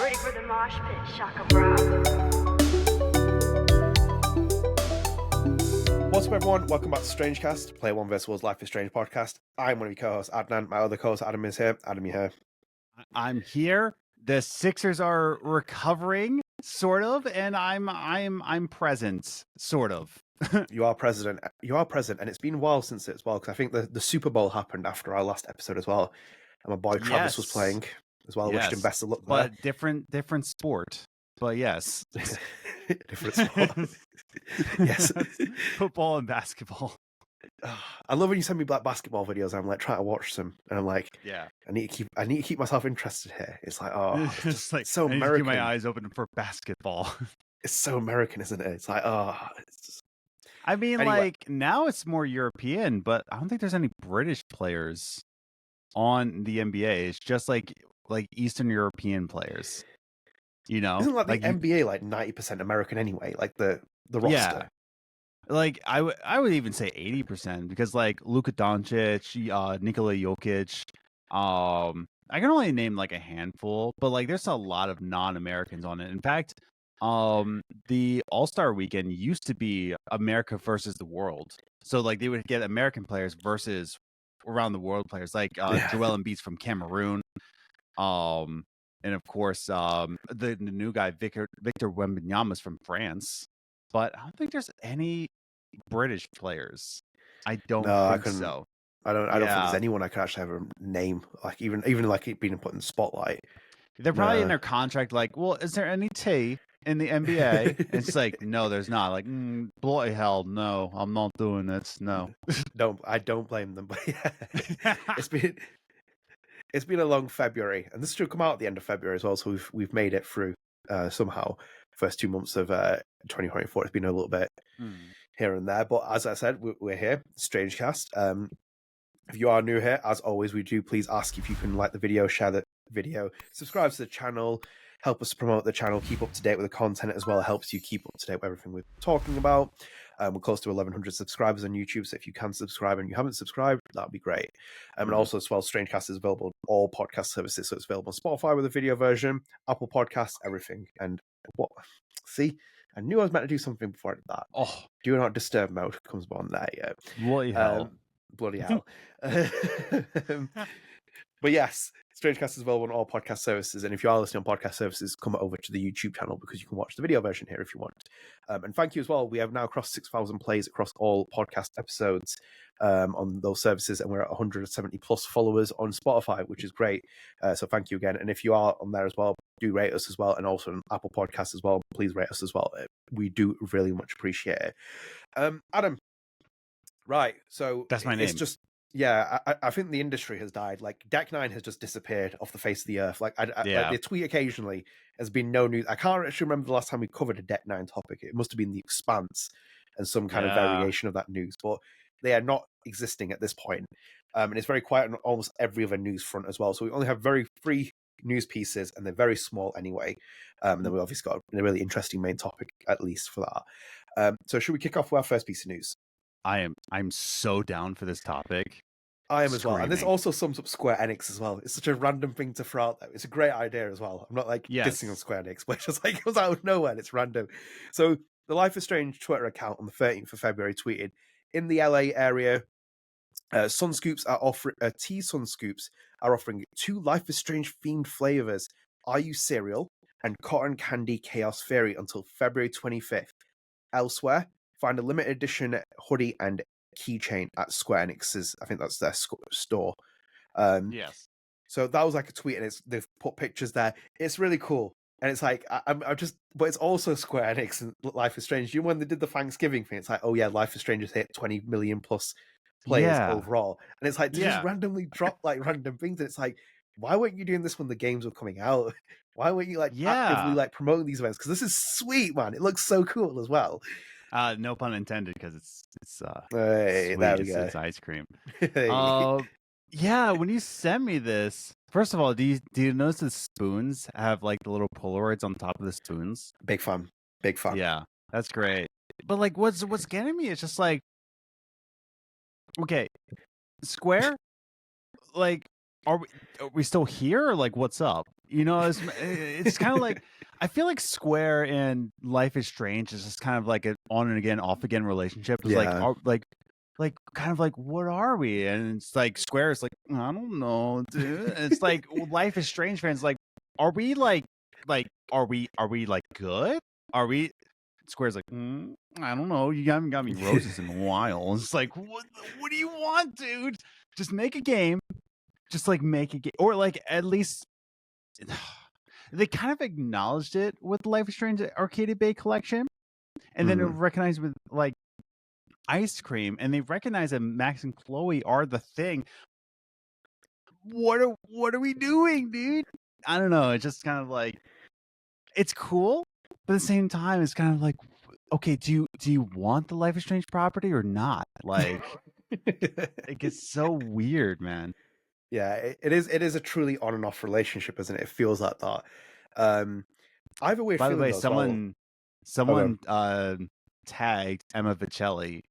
Ready for the mosh pit, Shaka Bra. What's up, everyone? Welcome back to StrangeCast, Player One vs. Life is Strange podcast. I'm one of your co-hosts, Adnan. My other co-host, Adam, is here. Adam, you here? I'm here. The Sixers are recovering, sort of, and I'm present, sort of. You are present, and it's been a while since it as well, because I think the Super Bowl happened after our last episode as well, and my boy Travis was playing as well. Wished him best of luck there. But different sport. But yes. Different sport. Yes. Football and basketball. I love when you send me basketball videos. I'm like trying to watch them, and I'm like, yeah, I need to keep myself interested here. It's like, it's just like so I need American. to keep my eyes open for basketball. It's so American, isn't it? It's like, it's just... I mean, Anyway. like now it's more European, but I don't think there's any British players on the NBA. It's just like Eastern European players. You know, Isn't like the NBA like 90% American anyway? Like the roster. Yeah. Like I would even say 80% because like Luka Doncic, Nikola Jokic, I can only name like a handful, but like there's a lot of non-Americans on it. In fact, the All-Star weekend used to be America versus the world. So like they would get American players versus around the world players, like Joel Embiid's from Cameroon, and of course the new guy Victor Wembanyama's from France. But I don't think there's any British players. I don't think so. I don't think there's anyone I can actually have a name, like even like it being put in the spotlight. They're probably in their contract like, well, is there any T in the NBA? And it's like, no, there's not. Like, bloody hell, no, I'm not doing this. No. I don't blame them, but yeah. It's been a long February, and this should come out at the end of February as well, so we've made it through somehow. First 2 months of 2024. It's been a little bit here and there, but as I said, we're here, StrangeCast. If you are new here, as always, we do please ask if you can like the video, share the video, subscribe to the channel, help us promote the channel, keep up to date with the content as well. It helps you keep up to date with everything we're talking about. We're close to 1,100 subscribers on YouTube, so if you can subscribe and you haven't subscribed, that'd be great. And also as well, StrangeCast is available on all podcast services, so it's available on Spotify with a video version, Apple Podcasts, everything. And what? See, I knew I was meant to do something before I did that. Oh, do not disturb mode comes on there. Yeah, bloody hell. But yes, StrangeCast is available on all podcast services, and if you are listening on podcast services, come over to the YouTube channel because you can watch the video version here if you want. And thank you as well. We have now crossed 6,000 plays across all podcast episodes on those services, and we're at 170 plus followers on Spotify, which is great. So thank you again. And if you are on there as well, do rate us as well, and also on Apple Podcasts as well. Please rate us as well. We do really much appreciate it. Adam, right? So that's my name. It's just. Yeah, I think the industry has died. Like, Deck 9 has just disappeared off the face of the earth. Like, like they tweet occasionally. There's been no news. I can't actually remember the last time we covered a Deck 9 topic. It must have been The Expanse and some kind of variation of that news. But they are not existing at this point. And it's very quiet on almost every other news front as well. So we only have very free news pieces, and they're very small anyway. And then we've obviously got a really interesting main topic, at least for that. So should we kick off with our first piece of news? I'm so down for this topic. I am as well. And this also sums up Square Enix as well. It's such a random thing to throw out there. It's a great idea as well. I'm not like dissing on Square Enix, but it's just like it comes out of nowhere and it's random. So the Life is Strange Twitter account on the 13th of February tweeted, in the LA area, Sun Scoops are offering Sun Scoops are offering 2 Life is Strange themed flavors, Are You Cereal and Cotton Candy Chaos Fairy until February 25th. Elsewhere, find a limited edition hoodie and keychain at Square Enix's. I think that's their store. Yes. So that was like a tweet, and they've put pictures there. It's really cool, and it's like I'm just, but it's also Square Enix and Life is Strange. You know when they did the Thanksgiving thing? It's like, oh yeah, Life is Strange has hit 20 million plus players overall, and it's like they just randomly drop like random things, and it's like, why weren't you doing this when the games were coming out? Why weren't you like actively like promoting these events? Because this is sweet, man. It looks so cool as well. No pun intended, because it's hey, sweet. There we go. It's ice cream. Yeah, when you sent me this, first of all, do you notice the spoons have like the little Polaroids on top of the spoons? Big fan. Yeah, that's great. But like, what's getting me is just like, okay, Square, like, are we still here, or like, what's up? You know, it's kind of like I feel like Square and Life is Strange is just kind of like an on and again, off again relationship. It's Yeah. like kind of like what are we? And it's like Square is like I don't know, dude. And it's like Life is Strange fans like are we like are we like good? Are we? Square's like I don't know. You haven't got me roses in a while. It's like what do you want, dude? Just make a game. Just like make a game, or like at least. They kind of acknowledged it with Life is Strange Arcade Bay Collection, and then it recognized with like Ice Cream, and they recognize that Max and Chloe are the thing. What are we doing, dude? I don't know. It's just kind of like it's cool, but at the same time, it's kind of like, okay, do you want the Life is Strange property or not? Like, it gets so weird, man. Yeah, it is a truly on and off relationship, isn't it? It feels like that. I have a weird By the feeling way, though, as well. someone tagged Emma Vicelli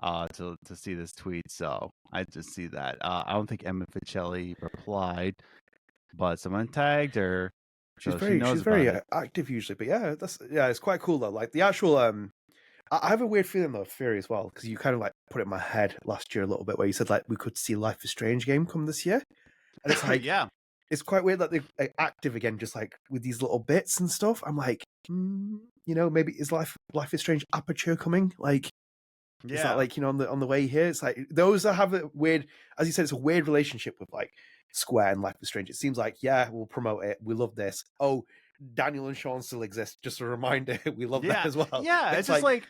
to see this tweet, so I just see that. I don't think Emma Vicelli replied, but someone tagged her, so she knows She's about very it. active usually, but yeah, it's quite cool though. Like the actual I have a weird feeling though, Theory as well, because you kind of like put it in my head last year a little bit, where you said like we could see Life is Strange game come this year, and it's like Yeah, it's quite weird that they're active again, just like with these little bits and stuff. I'm like, maybe is Life is Strange Aperture coming? Like, is that like on the way here? It's like those that have a weird, as you said, it's a weird relationship with like Square and Life is Strange. It seems like we'll promote it. We love this. Oh, Daniel and Sean still exist. Just a reminder, we love that as well. Yeah, it's just like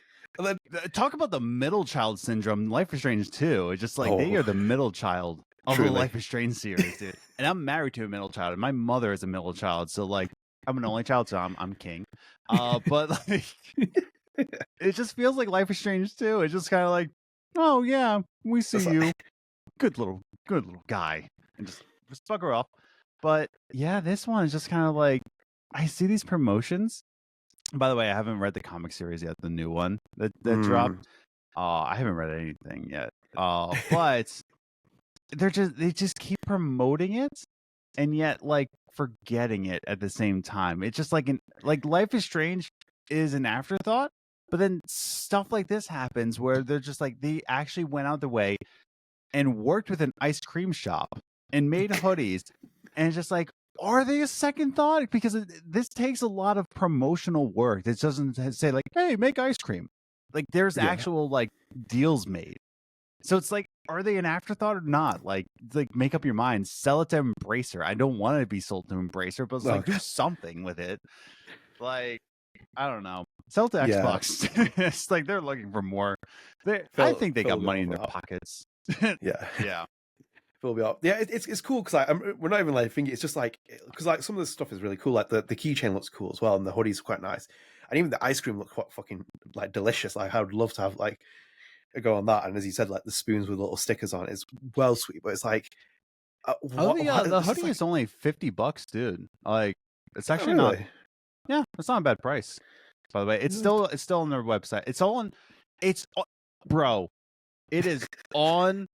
talk about the middle child syndrome. Life is Strange too. It's just like they are the middle child of the Life is Strange series, dude. And I'm married to a middle child, and my mother is a middle child. So like, I'm an only child, so I'm king. But like, it just feels like Life is Strange too. It's just kind of like, oh yeah, we see you, good little guy, and just fuck her off. But yeah, this one is just kind of like, I see these promotions. By the way, I haven't read the comic series yet, the new one that dropped. I haven't read anything yet. But they just keep promoting it, and yet like forgetting it at the same time. It's just like Life is Strange is an afterthought, but then stuff like this happens where they're just like they actually went out the way and worked with an ice cream shop and made hoodies, and it's just like, are they a second thought? Because this takes a lot of promotional work. It doesn't say like, hey, make ice cream. Like there's actual like deals made. So it's like, are they an afterthought or not? Like make up your mind. Sell it to Embracer. I don't want it to be sold to Embracer, but it's like do something with it. Like, I don't know. Sell it to Xbox. It's like they're looking for more. I think they got money in their pockets. Yeah. Fill me up. Yeah, it's cool because we're not even like thinking. It's just like because like some of the stuff is really cool. Like the keychain looks cool as well, and the hoodies are quite nice, and even the ice cream looks quite fucking like delicious. Like I would love to have like a go on that. And as you said, like the spoons with little stickers on it is well sweet, but it's like the hoodie is only $50, dude. Like it's actually not. Yeah, it's not a bad price. By the way, it's still on their website. Bro, it is on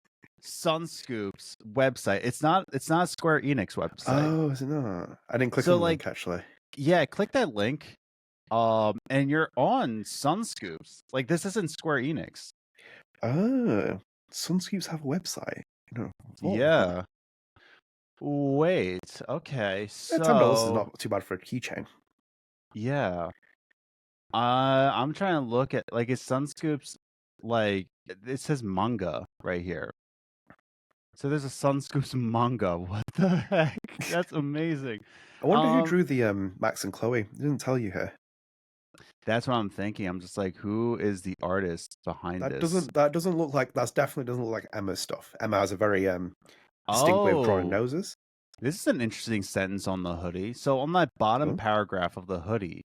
Sunscoop's website. It's not Square Enix website. Oh, is it not? I didn't click on the link actually. Yeah, click that link. And you're on Sunscoops. Like this isn't Square Enix. Oh, Sunscoops have a website. Yeah. Wait. Okay. So $10 is not too bad for a keychain. Yeah. I'm trying to look at like it's Sunscoops. Like it says manga right here. So there's a Sunscoops manga. What the heck? That's amazing. I wonder who drew the Max and Chloe. It didn't tell you here. That's what I'm thinking. I'm just like, who is the artist behind this? That doesn't look like definitely doesn't look like Emma's stuff. Emma has a very distinct way of drawing noses. This is an interesting sentence on the hoodie. So on that bottom paragraph of the hoodie,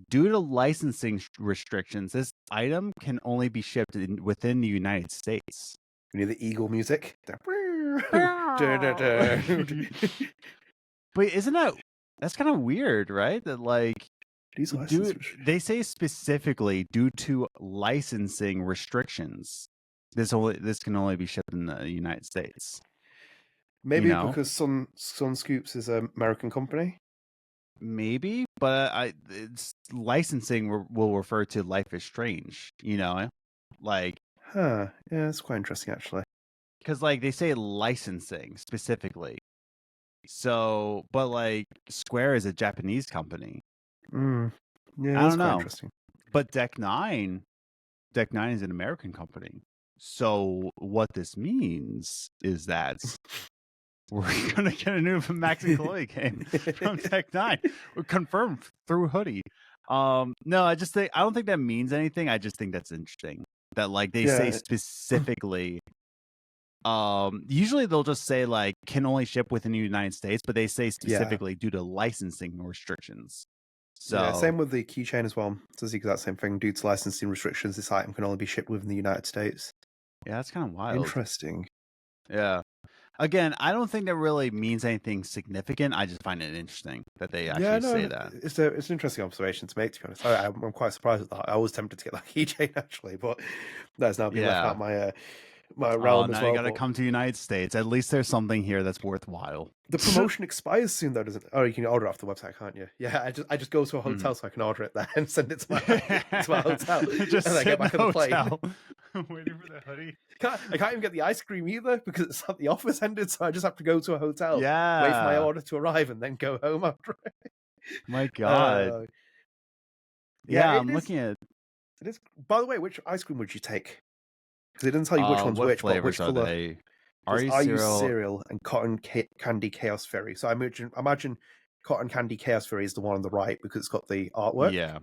due to licensing restrictions, this item can only be shipped within the United States. We need the eagle music. But isn't that's kind of weird, right? That like they say specifically due to licensing restrictions, this can only be shipped in the United States. Maybe know? because Sun Scoops is an American company. Maybe, but it's licensing will refer to Life is Strange, you know? Like, Huh. Yeah, that's quite interesting actually. because like they say licensing specifically. So, but like Square is a Japanese company. Mm. Yeah, I that's don't quite know. interesting. But Deck Nine is an American company. So what this means is that we're gonna get a new Max and Chloe game from Tech Nine. We're confirmed through Hoodie. No, I don't think that means anything. I just think that's interesting. That like they say Yeah. specifically. Usually they'll just say like can only ship within the United States, but they say specifically due to licensing restrictions. So Yeah, same with the keychain as well. It does the exact same thing. Due to licensing restrictions, this item can only be shipped within the United States. yeah, that's kind of wild. Interesting. Yeah. Again, I don't think that really means anything significant. I just find it interesting that they actually say that. It's an interesting observation to make. To be honest, I'm quite surprised at that. I was tempted to get that keychain actually, but that's now been left out my realm as now well. you got to come to the United States. At least there's something here that's worthwhile. The promotion expires soon, though, doesn't it? Oh, you can order it off the website, can't you? Yeah, I just go to a hotel so I can order it there and send it to my hotel, Just and then get back on the plane. I'm waiting for the hoodie. I can't even get the ice cream either because it's at the office ended, so I just have to go to a hotel, wait for my Yeah. order to arrive, and then go home after it. My God. Yeah, I'm looking at it is. By the way, which ice cream would you take? Because it doesn't tell you which one's what which, but flavors which are color. they? There's Are you cereal and cotton candy chaos fairy. So I imagine cotton candy chaos fairy is the one on the right because it's got the artwork. Yeah.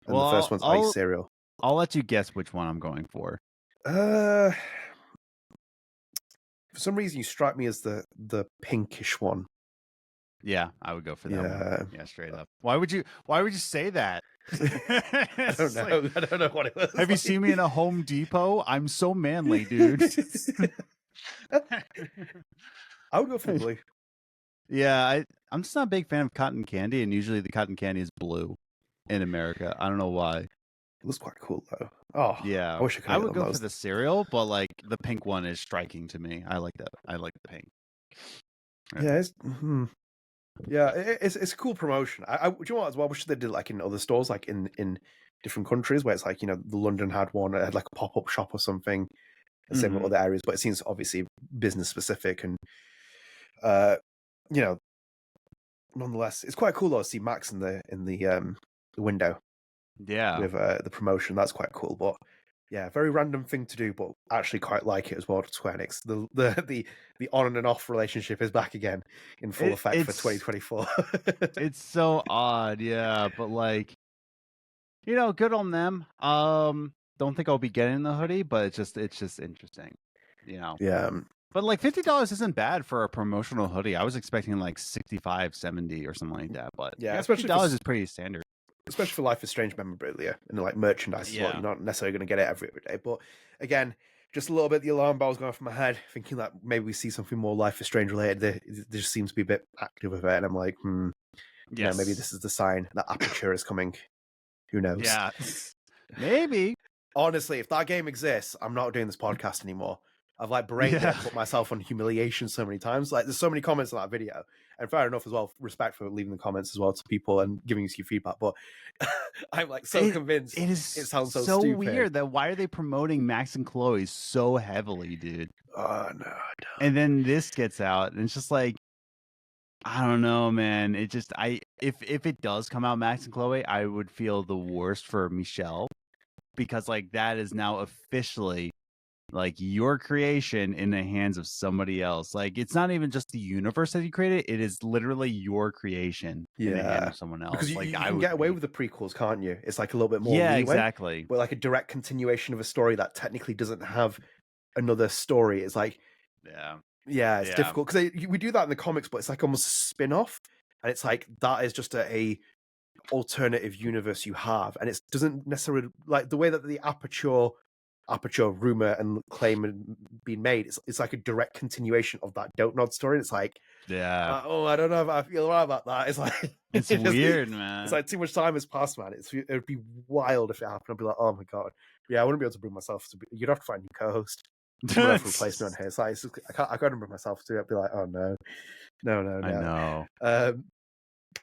And the first one's ice cereal. I'll let you guess which one I'm going for. For some reason, you strike me as the pinkish one. Yeah, I would go for that one. Yeah, straight up. Why would you say that? I don't know. I don't know what it was. Have you seen me in a Home Depot? I'm so manly, dude. I would go for the blue. Yeah, I'm just not a big fan of cotton candy, and usually the cotton candy is blue in America. I don't know why. It looks quite cool though. Oh yeah, I wish I could. I would go for the cereal, but like the pink one is striking to me. I like that. I like the pink. Yeah, it's a cool promotion. Do you know what as well? I wish they did like in other stores, like in different countries, where it's like the London had one, it had like a pop up shop or something. The same with other areas, but it seems obviously business specific and nonetheless, it's quite cool though to see Max in the window. Yeah, with the promotion, that's quite cool. But yeah, very random thing to do, but actually quite like it as well. Square Enix, the on and off relationship is back again in full effect for 2024. It's so odd, yeah, but like, good on them. Don't think I'll be getting the hoodie, but it's just interesting, Yeah. But like $50 isn't bad for a promotional hoodie. I was expecting like 65, 70 or something like that, but yeah, $50 is pretty standard. Especially for Life is Strange memorabilia and like merchandise as well. You're not necessarily going to get it every day. But again, just a little bit, the alarm bells going off in my head, thinking that maybe we see something more Life is Strange related. There just seems to be a bit active with it. And I'm like, yeah, maybe this is the sign that Aperture is coming. Who knows? Yeah, maybe. Honestly, if that game exists, I'm not doing this podcast anymore. I've like berated it, put myself on humiliation so many times. Like, there's so many comments on that video, and fair enough as well. Respect for leaving the comments as well to people and giving us your feedback. But I'm like so convinced. It sounds so stupid. Weird that why are they promoting Max and Chloe so heavily, dude? Oh no, I don't. And then this gets out, and it's just like, I don't know, man. It just if it does come out Max and Chloe, I would feel the worst for Michelle because like that is now officially like your creation in the hands of somebody else. Like it's not even just the universe that you created; it is literally your creation in the hands of someone else. Because like you can get away with the prequels, can't you? It's like a little bit more. Yeah, leeway, exactly. But like a direct continuation of a story that technically doesn't have another story. It's like, it's difficult because we do that in the comics, but it's like almost a spin-off, and it's like that is just a alternative universe you have, and it doesn't necessarily like the way that the Aperture rumor and claim had been made. It's like a direct continuation of that Don't Nod story. It's like, I don't know if I feel right about that. It's like it's weird, man. It's like too much time has passed, man. It'd be wild if it happened. I'd be like, oh my god, yeah, I wouldn't be able to bring myself to. You'd have to find a new co-host. someone else replaced me on here. It's like I can't remember myself to it. I'd be like, oh no. I know.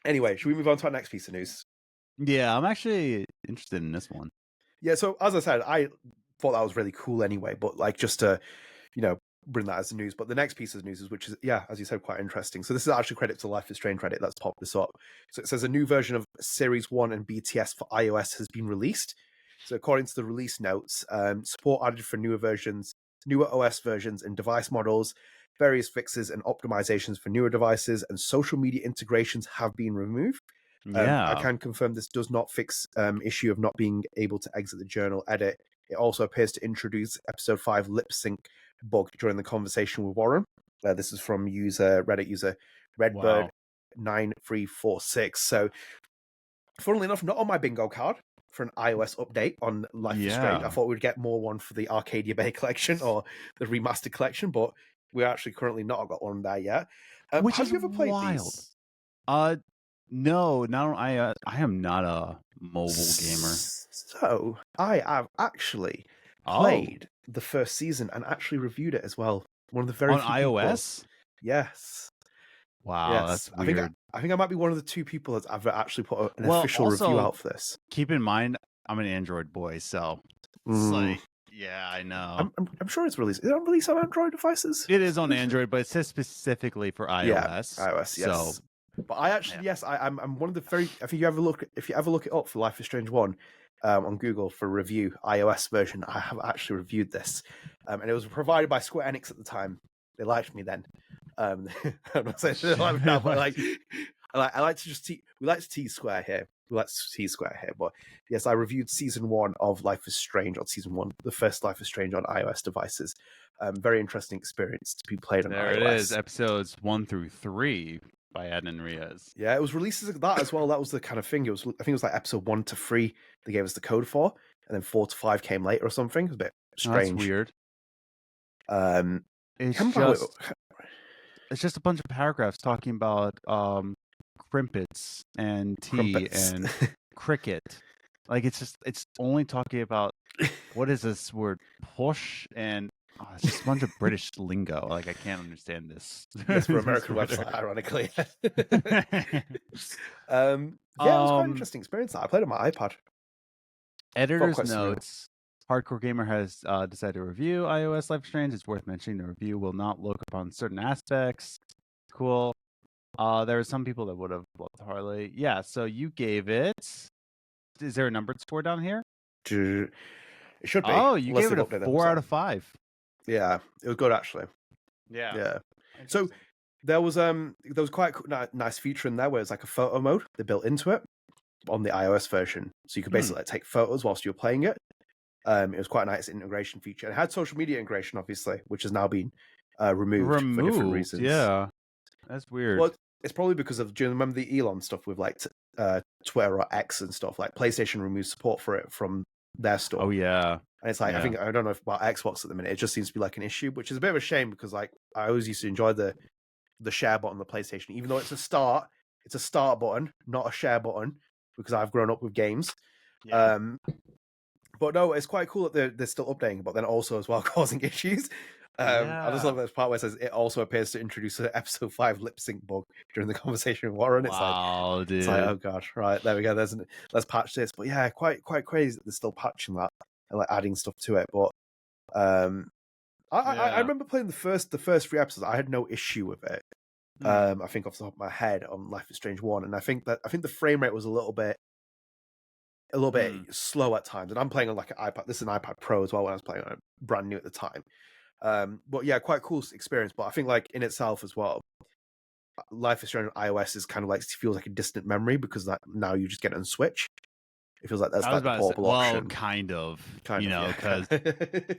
Anyway, should we move on to our next piece of news? Yeah, I'm actually interested in this one. Yeah, so as I said, I thought that was really cool anyway, but like just to, bring that as news. But the next piece of news is, which is, yeah, as you said, quite interesting. So this is actually credit to Life is Strange Reddit that's popped this up. So it says a new version of Series 1 and BTS for iOS has been released. So according to the release notes, support added for newer OS versions and device models, various fixes and optimizations for newer devices, and social media integrations have been removed. Yeah. I can confirm this does not fix issue of not being able to exit the journal edit. It also appears to introduce episode 5 lip sync bug during the conversation with Warren. This is from Reddit user Redbird9346. So, funnily enough, not on my bingo card for an iOS update on Life is Strange. I thought we'd get more one for the Arcadia Bay collection or the remastered collection, but we're actually currently not got one there yet. Which have is you ever played wild. these? No, I am not a mobile gamer. So I have actually played the first season and actually reviewed it as well. One of the very on few iOS. People. Yes. Wow, yes. That's weird. I think I might be one of the 2 people that's ever actually put an official review out for this. Keep in mind, I'm an Android boy, so it's like, yeah, I know. I'm sure it's released. Is it released on Android devices? It is on Android, but it says specifically for iOS. Yeah, iOS. Yes. So, but I actually, I'm one of the very. If you ever look it up for Life is Strange 1 on Google for review iOS version, I have actually reviewed this, and it was provided by Square Enix at the time. They liked me then. I'm not saying they like me now, but I like to just we like to tease Square here. But yes, I reviewed season 1 of Life is Strange on season 1, the first Life is Strange on iOS devices. Very interesting experience to be played on iOS. There it is, episodes 1 through 3 by Adnan and Adam. Yeah, it was released as that as well. That was the kind of thing. I think it was like episode 1 to 3 they gave us the code for, and then 4 to 5 came later or something. It was a bit strange. That's weird. It's just a bunch of paragraphs talking about crimpets and tea and cricket. Like it's only talking about what is this word push and it's just a bunch of British lingo. Like I can't understand this. Yes, for American website, ironically. Yeah, it was quite an interesting experience. I played on my iPad. Editor's notes. Hardcore Gamer has decided to review iOS Life is Strange. It's worth mentioning the review will not look upon certain aspects. Cool. There are some people that would have loved Harley. Yeah, so you gave it. Is there a numbered score down here? It should be. Oh, you gave it a 4 out of 5. Yeah, it was good actually. Yeah. So there was quite a nice feature in there where it's like a photo mode they built into it on the iOS version, so you could basically take photos whilst you were playing it. It was quite a nice integration feature. It had social media integration, obviously, which has now been removed for different reasons. Yeah, that's weird. Well, it's probably because of, do you remember the Elon stuff with like Twitter or X and stuff? Like PlayStation removed support for it from their store. Oh yeah, and it's like I don't know about Xbox at the minute. It just seems to be like an issue, which is a bit of a shame because like I always used to enjoy the share button on the PlayStation, even though it's a start button, not a share button, because I've grown up with games. Yeah. But no, it's quite cool that they're still updating, but then also as well causing issues. I just love this part where it says it also appears to introduce an episode 5 lip sync bug during the conversation with Warren. It's dude. It's like, oh gosh, right, there we go. Let's patch this. But yeah, quite crazy that they're still patching that and like adding stuff to it. But I remember playing the first 3 episodes. I had no issue with it. I think off the top of my head on Life is Strange 1, and I think the frame rate was a little bit slow at times. And I'm playing on like an iPad. This is an iPad Pro as well when I was playing on it, brand new at the time. But yeah, quite cool experience. But I think like in itself as well, Life is Strange on iOS is kind of like feels like a distant memory because that now you just get it on Switch. It feels like that's like a portable option. Well, kind of, because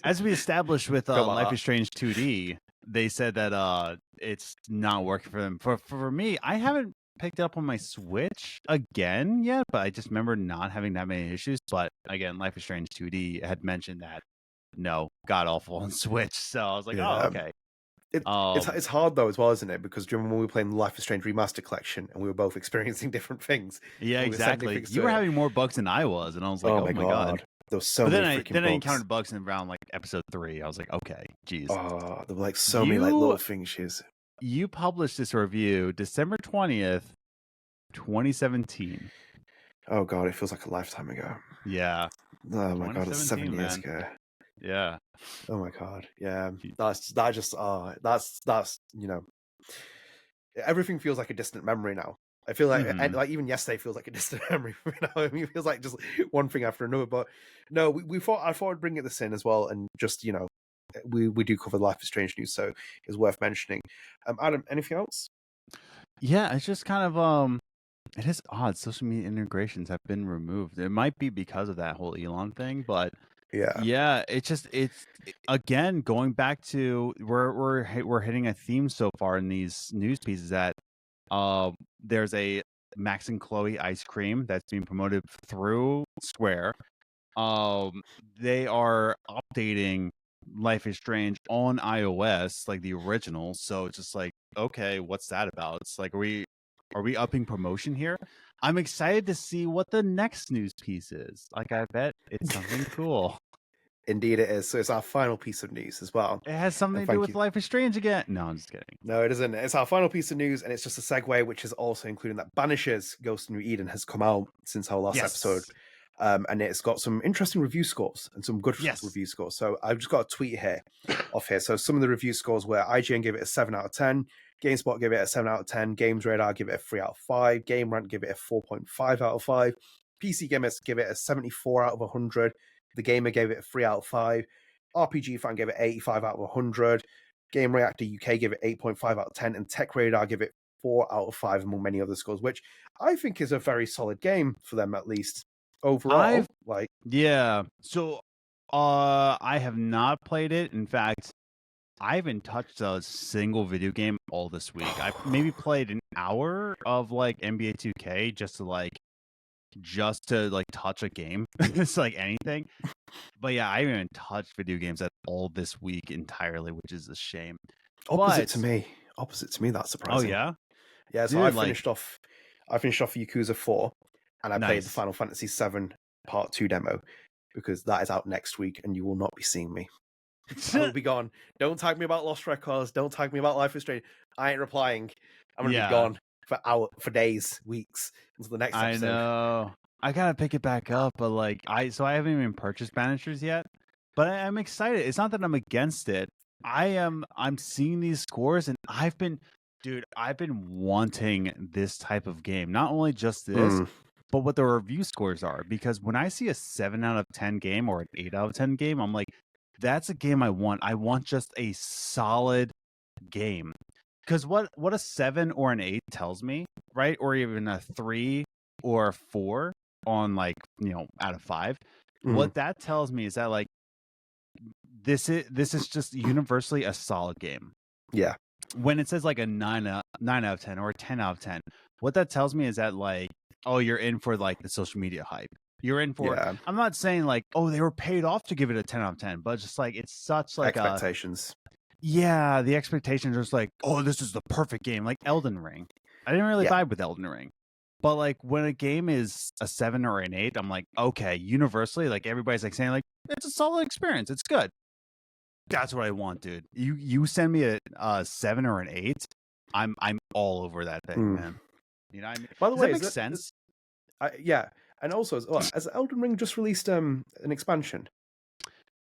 as we established with Life is Strange 2D, they said that it's not working for them. For me, I haven't picked it up on my Switch again yet, but I just remember not having that many issues. But again, Life is Strange 2D had mentioned that god awful on Switch, so I was like, oh, okay. It's hard though as well, isn't it? Because do you remember when we were playing the Life is Strange Remaster Collection and we were both experiencing different things? Yeah, exactly. You were having more bugs than I was, and I was like, oh my god. There was so But many freaking then I bugs. encountered bugs in around like episode 3. I was like, okay, geez. Oh, there were like so many like little things. You published this review December 20th, 2017. Oh god, it feels like a lifetime ago. Yeah. Oh my god, it's 7 years man. ago. Yeah. Oh my god, yeah. That's everything feels like a distant memory now. I feel like, and like even yesterday feels like a distant memory. I mean, it feels like just one thing after another. But no, I thought I'd bring this in as well, and just we do cover Life is Strange news, so it's worth mentioning. Adam, anything else? Yeah, it's just kind of it is odd. Social media integrations have been removed. It might be because of that whole Elon thing, but yeah, it's again going back to we're hitting a theme so far in these news pieces that there's a Max and Chloe ice cream that's being promoted through Square. They are updating Life is Strange on iOS, like the original. So it's just like, okay, what's that about? It's like, are we upping promotion here? I'm excited to see what the next news piece is. Like, I bet it's something cool. Indeed it is. So it's our final piece of news as well. It has something to do with Life is Strange again. No, I'm just kidding. No, it isn't. It's our final piece of news, and it's just a segue, which is also including that Banishers Ghost of New Eden has come out since our last episode. And it's got some interesting review scores and some good review scores. So I've just got a tweet here off here. So some of the review scores were IGN gave it a 7 out of 10, GameSpot gave it a 7 out of 10, Games Radar give it a 3 out of 5, Game Rant give it a 4.5 out of 5, PC Gamers give it a 74 out of 100, The Gamer gave it a 3 out of 5, RPG Fan gave it 85 out of 100, Game Reactor UK gave it 8.5 out of 10, and Tech Radar gave it 4 out of 5 among many other scores, which I think is a very solid game for them, at least overall. So I have not played it. In fact, I haven't touched a single video game all this week. I've maybe played an hour of like NBA 2K just to touch a game. It's like anything. But yeah, I haven't even touched video games at all this week entirely, which is a shame. Opposite to me. That's surprising. Oh yeah? Yeah, so I finished off Yakuza 4 and I played the Final Fantasy 7 Part 2 demo because that is out next week and you will not be seeing me. I will be gone. Don't tag me about Lost Records. Don't tag me about Life is Strange. I ain't replying. I'm going to be gone for days, weeks, until the next episode. I know. I gotta pick it back up, but I haven't even purchased Banishers yet. But I'm excited. It's not that I'm against it. I'm seeing these scores and I've been wanting this type of game. Not only just this, but what the review scores are. Because when I see a 7 out of 10 game or an 8 out of 10 game, I'm like, that's a game I want. I want just a solid game. Because what a 7 or an 8 tells me, right? Or even a 3 or a 4 on out of 5. What that tells me is that this is just universally a solid game. Yeah. When it says a 9 out of 10 or a 10 out of 10, what that tells me is that you're in for the social media hype. You're in for I'm not saying they were paid off to give it a 10 out of 10, but just it's such expectations. The expectations are just this is the perfect game, like Elden Ring. I didn't really vibe with Elden Ring. But when a game is a 7 or an 8, I'm like, okay, universally, everybody's saying it's a solid experience. It's good. That's what I want, dude. You send me a 7 or an 8, I'm all over that thing, man. You know what I mean? By the way, that make sense? And also, has Elden Ring just released an expansion?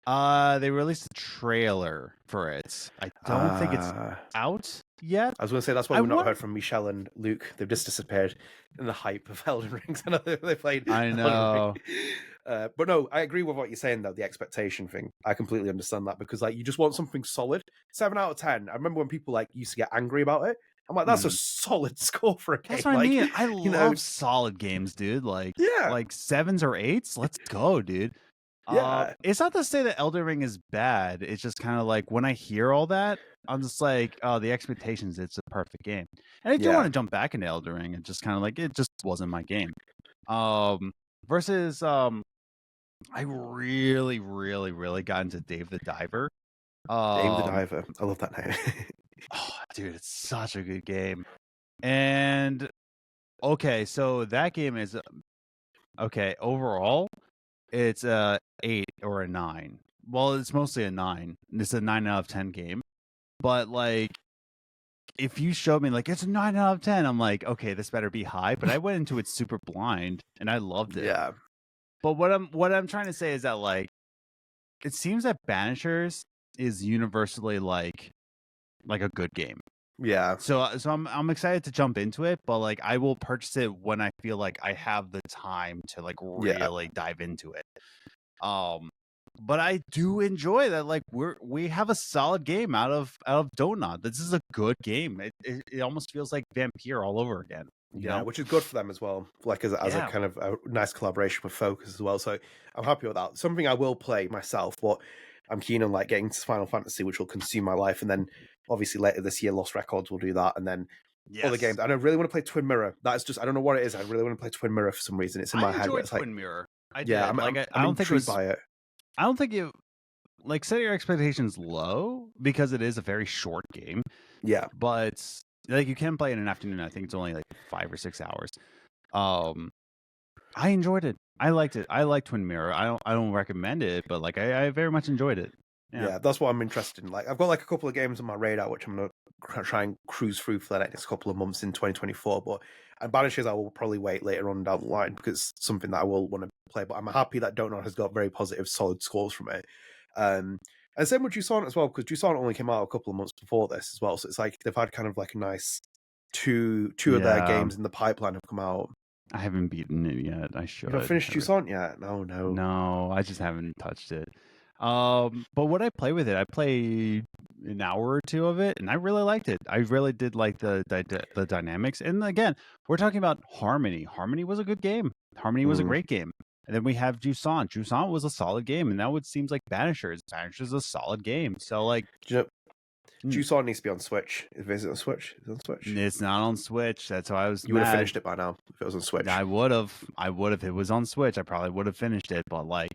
They released a trailer for it. I don't think it's out yet. I was going to say that's why we've not heard from Michelle and Luke. They've just disappeared in the hype of Elden Rings. I know they played. I know. But no, I agree with what you're saying though. The expectation thing, I completely understand that because you just want something solid. 7 out of 10. I remember when people used to get angry about it. I'm like, that's a solid score for a game. That's what I mean. I love solid games, dude. 7s or 8s. Let's go, dude. Yeah. It's not to say that Elden Ring is bad. It's just kind of when I hear all that, I'm just the expectations, it's a perfect game. And I do want to jump back into Elden Ring. It just kind of it just wasn't my game. Versus I really, really, really got into Dave the Diver. Dave the Diver. I love that name. Oh, dude, it's such a good game. And okay, so that game is overall, it's a 8 or a 9. Well, it's mostly a 9. It's a 9 out of 10 game. But like, if you showed me like it's a 9 out of 10, I'm like, okay, this better be high. But I went into it super blind and I loved it. Yeah. But what I'm trying to say is that like, it seems that Banishers is universally like a good game. Yeah. So I'm excited to jump into it, but like I will purchase it when I feel like I have the time to like really dive into it. But I do enjoy that like we have a solid game out of Donut. This is a good game. It almost feels like Vampire all over again. You know? Which is good for them as well. Like as a kind of a nice collaboration with Focus as well. So I'm happy with that. Something I will play myself, but I'm keen on like getting to Final Fantasy, which will consume my life, and then obviously later this year, Lost Records will do that, and then other games. And I really want to play Twin Mirror. That's just I don't know what it is. I really want to play Twin Mirror for some reason. It's in my head. I enjoyed Twin Mirror. I did. Yeah, I'm don't think it was. By it. I don't think you like set your expectations low because it is a very short game. Yeah, but like you can play it in an afternoon. I think it's only like 5 or 6 hours. I enjoyed it. I liked it. I like Twin Mirror. I don't recommend it, but like I very much enjoyed it. Yeah, that's what I'm interested in. Like I've got like a couple of games on my radar which I'm gonna try and cruise through for the next couple of months in 2024. But Banishers I will probably wait later on down the line because it's something that I will want to play. But I'm happy that Donut has got very positive, solid scores from it. And same with Jusant as well, because Jusant only came out a couple of months before this as well. So it's like they've had kind of like a nice two of their games in the pipeline have come out. I haven't beaten it yet. I should. You haven't finished Jusant yet? No, I just haven't touched it. But what I play with it, I played an hour or two of it, and I really liked it. I really did like the dynamics. And again, we're talking about Harmony. Harmony was a good game. Harmony was a great game. And then we have Jusant. Jusant was a solid game, and now it seems like Banishers. Banishers is a solid game. So like, Jusant needs to be on Switch. Is it on Switch? Is it on Switch? It's not on Switch. That's why I was. You would have finished it by now if it was on Switch. I would have. If it was on Switch, I probably would have finished it. But like,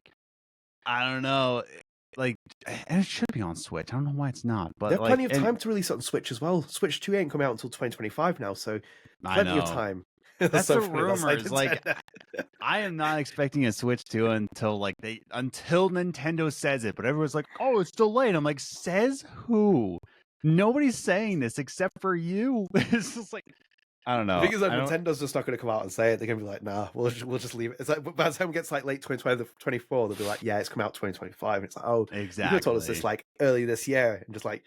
I don't know. Like, and it should be on Switch. I don't know why it's not. But they have plenty of time to release it on Switch as well. Switch 2 ain't coming out until 2025 now, so plenty of time. That's the rumors. Like, I am not expecting a Switch 2 until Nintendo says it. But everyone's like, "Oh, it's delayed." I'm like, "Says who?" Nobody's saying this except for you. It's just like, I don't know. The thing is that Nintendo's just not going to come out and say it. They're going to be like, "Nah, we'll just leave it." It's like by the time it gets like late 2024, they'll be like, "Yeah, it's coming out 2025." And it's like, "Oh, exactly." You could have told us this like early this year and just like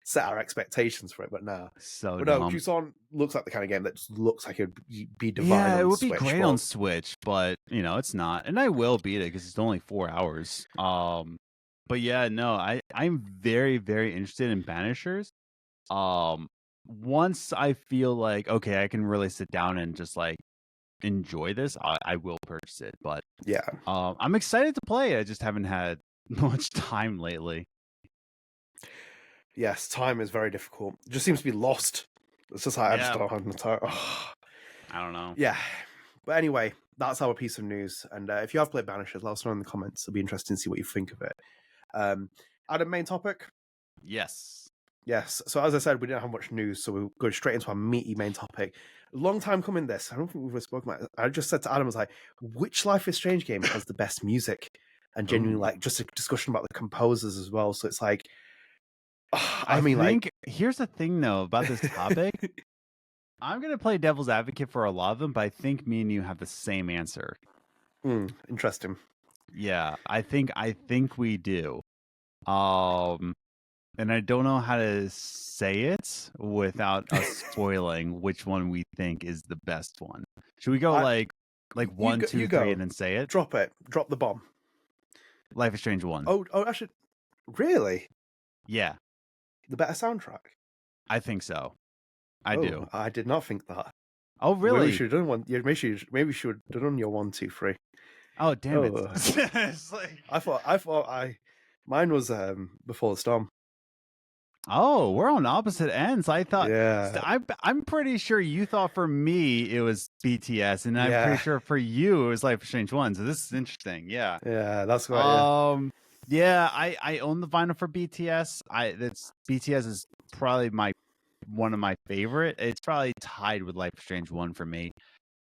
set our expectations for it." But nah. But no, Jusant looks like the kind of game that just looks like it'd be divine. Yeah, it would be great on Switch, but it's not. And I will beat it because it's only 4 hours. But yeah, no, I'm very, very interested in Banishers. Once I feel like, okay, I can really sit down and just like enjoy this, I will purchase it. But yeah, I'm excited to play. I just haven't had much time lately. Yes, time is very difficult. It just seems to be lost. It's just like I just don't have the time. I don't know. Yeah, but anyway, that's our piece of news. And if you have played Banishers, let us know in the comments. It'll be interesting to see what you think of it. Adam, main topic? Yes. So as I said, we didn't have much news, so we'll go straight into our meaty main topic. Long time coming this. I don't think we've spoken about it. I just said to Adam, I was like, which Life is Strange game has the best music? And genuinely, like, just a discussion about the composers as well. So it's like, I think here's the thing, though, about this topic. I'm going to play devil's advocate for a lot of them, but I think me and you have the same answer. Interesting. Yeah, I think we do. And I don't know how to say it without us spoiling which one we think is the best one. Should we go like 1, 2, 3, and then say it? Drop it. Drop the bomb. Life is Strange 1. Oh, actually, really? Yeah. The better soundtrack? I think so. I do. I did not think that. Oh, really? Maybe you should have done one. Yeah, maybe you should have done your 1, 2, 3. Oh, damn it! It's like... I thought mine was Before the Storm. Oh, we're on opposite ends. I thought. Yeah. I'm pretty sure you thought for me it was BTS, and I'm pretty sure for you it was Life is Strange 1. So this is interesting. Yeah. Yeah, that's right. Yeah, I own the vinyl for BTS. BTS is probably one of my favorite. It's probably tied with Life is Strange 1 for me.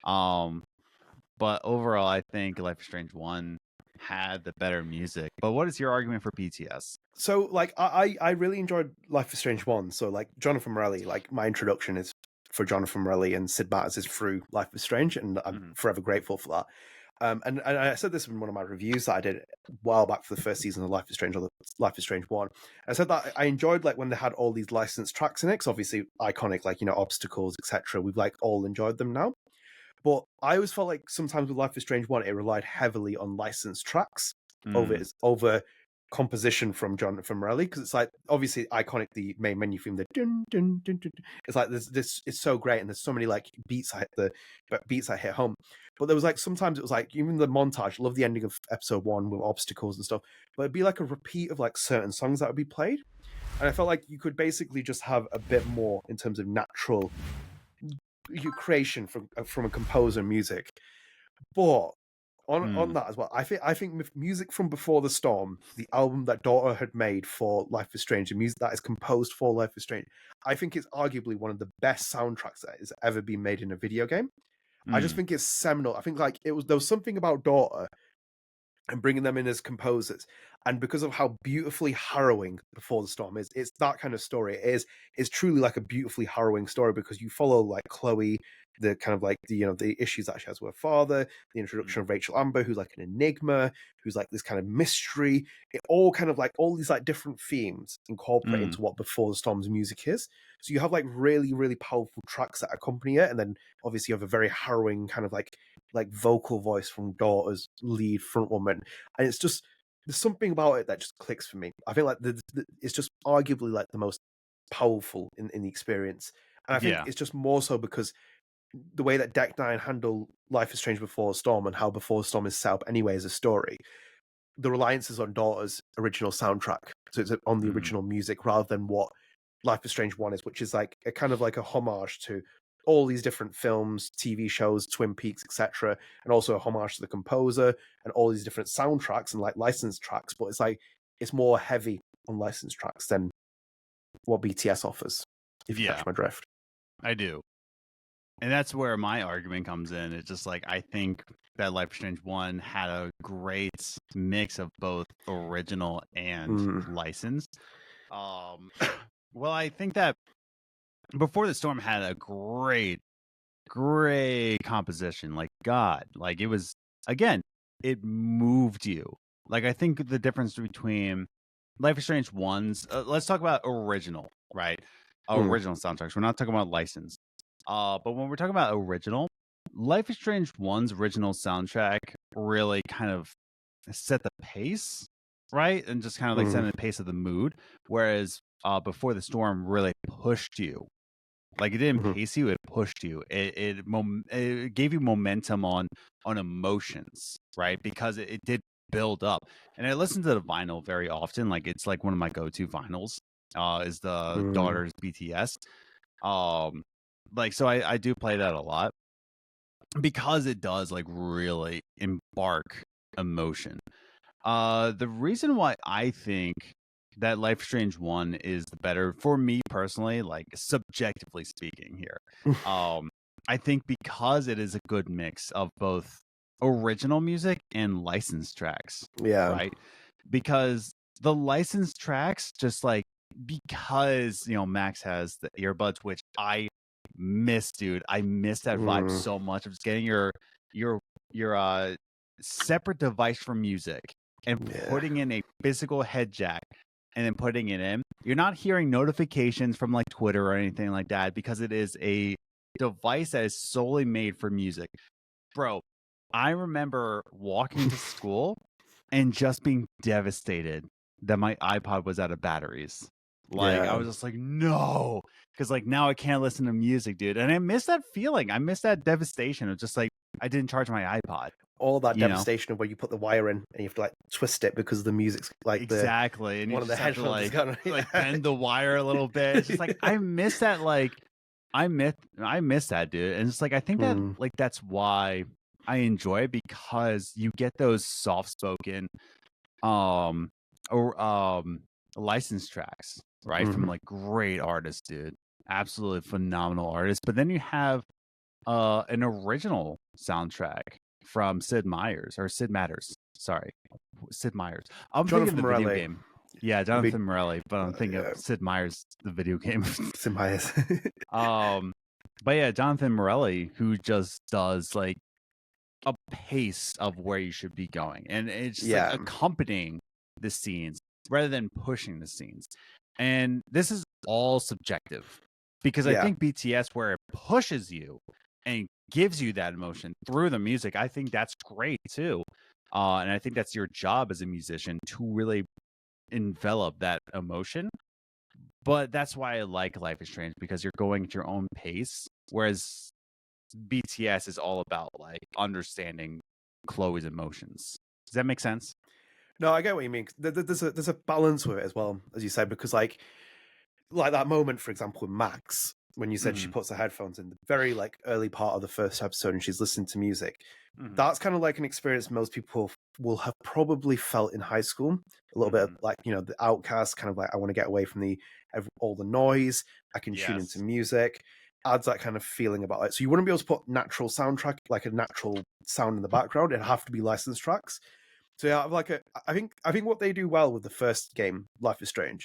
But overall, I think Life is Strange 1 had the better music. But what is your argument for BTS? So like I really enjoyed Life is Strange 1. So like Jonathan Morelli, like my introduction is for Jonathan Morelli and Sid Matters is through Life is Strange, and I'm forever grateful for that. And I said this in one of my reviews that I did a while back for the first season of Life is Strange, or the Life is Strange 1. I said that I enjoyed like when they had all these licensed tracks in it, 'cause obviously iconic, like, you know, Obstacles, etc. We've like all enjoyed them now. But I always felt like sometimes with Life is Strange 1, it relied heavily on licensed tracks over composition from Morelli, because it's like obviously iconic, the main menu theme, the dun, dun, dun, dun, dun. It's like this is so great, and there's so many like beats I hit home. But there was like sometimes it was like even the montage, love the ending of episode 1 with Obstacles and stuff, but it'd be like a repeat of like certain songs that would be played. And I felt like you could basically just have a bit more in terms of natural creation from a composer and music. But on that as well, I think with music from Before the Storm, the album that Daughter had made for Life is Strange, the music that is composed for Life is Strange, I think it's arguably one of the best soundtracks that has ever been made in a video game. I just think it's seminal. I think like there was something about Daughter and bringing them in as composers, and because of how beautifully harrowing Before the Storm is, it's that kind of story. It's truly like a beautifully harrowing story, because you follow like Chloe, the kind of like the issues that she has with her father, the introduction of Rachel Amber, who's like an enigma, who's like this kind of mystery. It all kind of like all these like different themes incorporate into what Before the Storm's music is. So you have like really, really powerful tracks that accompany it, and then obviously you have a very harrowing kind of like vocal voice from Daughter's lead front woman, and it's just there's something about it that just clicks for me. I think like it's just arguably like the most powerful in the experience, and I think it's just more so because the way that Deck Nine handle Life is Strange Before Storm, and how Before Storm is set up anyway as a story, the reliance is on Daughter's original soundtrack, so it's on the original music rather than what Life is Strange 1 is, which is like a kind of like a homage to all these different films, TV shows, Twin Peaks, etc., and also a homage to the composer and all these different soundtracks and like licensed tracks. But it's like it's more heavy on licensed tracks than what BTS offers, if you catch my drift. I do. And that's where my argument comes in. It's just like I think that Life is Strange 1 had a great mix of both original and licensed. Well, I think that Before the Storm had a great composition. Like, God, like it was, again, it moved you. Like, I think the difference between Life is Strange 1's, let's talk about original, right? Original soundtracks. We're not talking about licensed. But when we're talking about original, Life is Strange 1's original soundtrack really kind of set the pace, right? And just kind of like set the pace of the mood. Whereas Before the Storm really pushed you. Like it didn't pace you, it pushed you. It gave you momentum on emotions, right? Because it did build up. And I listen to the vinyl very often. Like it's like one of my go-to vinyls. Is the Daughter's BTS. Like so I do play that a lot because it does like really embark emotion. The reason why I think that Life is Strange 1 is the better for me personally, like subjectively speaking here. I think because it is a good mix of both original music and licensed tracks. Yeah. Right? Because the licensed tracks, just like because Max has the earbuds, which I miss, dude. I miss that vibe so much of just getting your separate device for music and putting in a physical head jack and then putting it in. You're not hearing notifications from like Twitter or anything like that because it is a device that is solely made for music. Bro, I remember walking to school and just being devastated that my iPod was out of batteries. Like I was just like, no, because like now I can't listen to music, dude. And I miss that feeling. I miss that devastation of just like I didn't charge my iPod. All that devastation of where you put the wire in and you have to like twist it because the music's like exactly, and one you of the have headphones to like bend the wire a little bit. It's just like I miss that. Like I miss that, dude. And it's like I think that like that's why I enjoy it, because you get those soft spoken licensed tracks, right? From like great artists, dude. Absolutely phenomenal artists. But then you have an original soundtrack from Sid Matters. Sorry, Sid Meier's. I'm Jonathan thinking of the video Morelli. game. Yeah, Jonathan Morelli, but I'm thinking of Sid Meier's, the video game. Symbiosis. But yeah, Jonathan Morelli, who just does like a pace of where you should be going, and it's just like accompanying the scenes rather than pushing the scenes. And this is all subjective because I think BTS, where it pushes you and gives you that emotion through the music, I think that's great too. And I think that's your job as a musician to really envelop that emotion. But that's why I like Life is Strange, because you're going at your own pace, whereas BTS is all about like understanding Chloe's emotions. Does that make sense? No, I get what you mean. There's a balance with it as well, as you said, because like that moment, for example, with Max, when you said she puts her headphones in the very like early part of the first episode and she's listening to music, that's kind of like an experience most people will have probably felt in high school. A little bit of like, you know, the outcast, kind of like, I want to get away from all the noise. I can tune into music. Adds that kind of feeling about it. So you wouldn't be able to put natural soundtrack, like a natural sound in the background. It'd have to be licensed tracks. So yeah, I think what they do well with the first game, Life is Strange,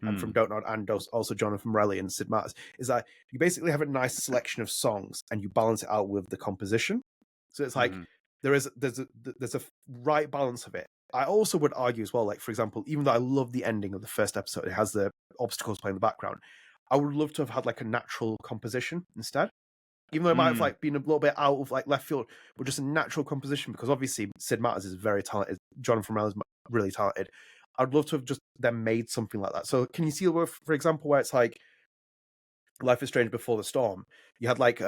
and from Don't Know, and also Jonathan Morelli and Sid Meier's, is that you basically have a nice selection of songs and you balance it out with the composition. So it's like there's a right balance of it. I also would argue as well, like for example, even though I love the ending of the first episode, it has the obstacles playing in the background. I would love to have had like a natural composition instead. Even though it might have like been a little bit out of like left field, but just a natural composition, because obviously Sid Meier's is very talented. Jonathan Morelli is really talented. I'd love to have just them made something like that. So can you see, for example, where it's like Life is Strange Before the Storm, you had like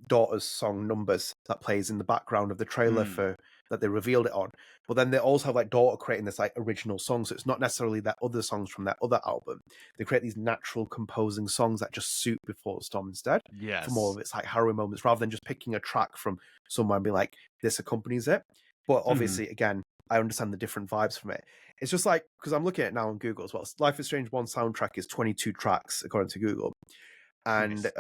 Daughter's song Numbers that plays in the background of the trailer for that they revealed it on. But then they also have like Daughter creating this like original song. So it's not necessarily that other songs from that other album. They create these natural composing songs that just suit Before the Storm instead. Yes. For more of its like harrowing moments, rather than just picking a track from somewhere and be like, this accompanies it. But obviously, again, I understand the different vibes from it. It's just like, because I'm looking at it now on Google as well. Life is Strange 1 soundtrack is 22 tracks, according to Google. And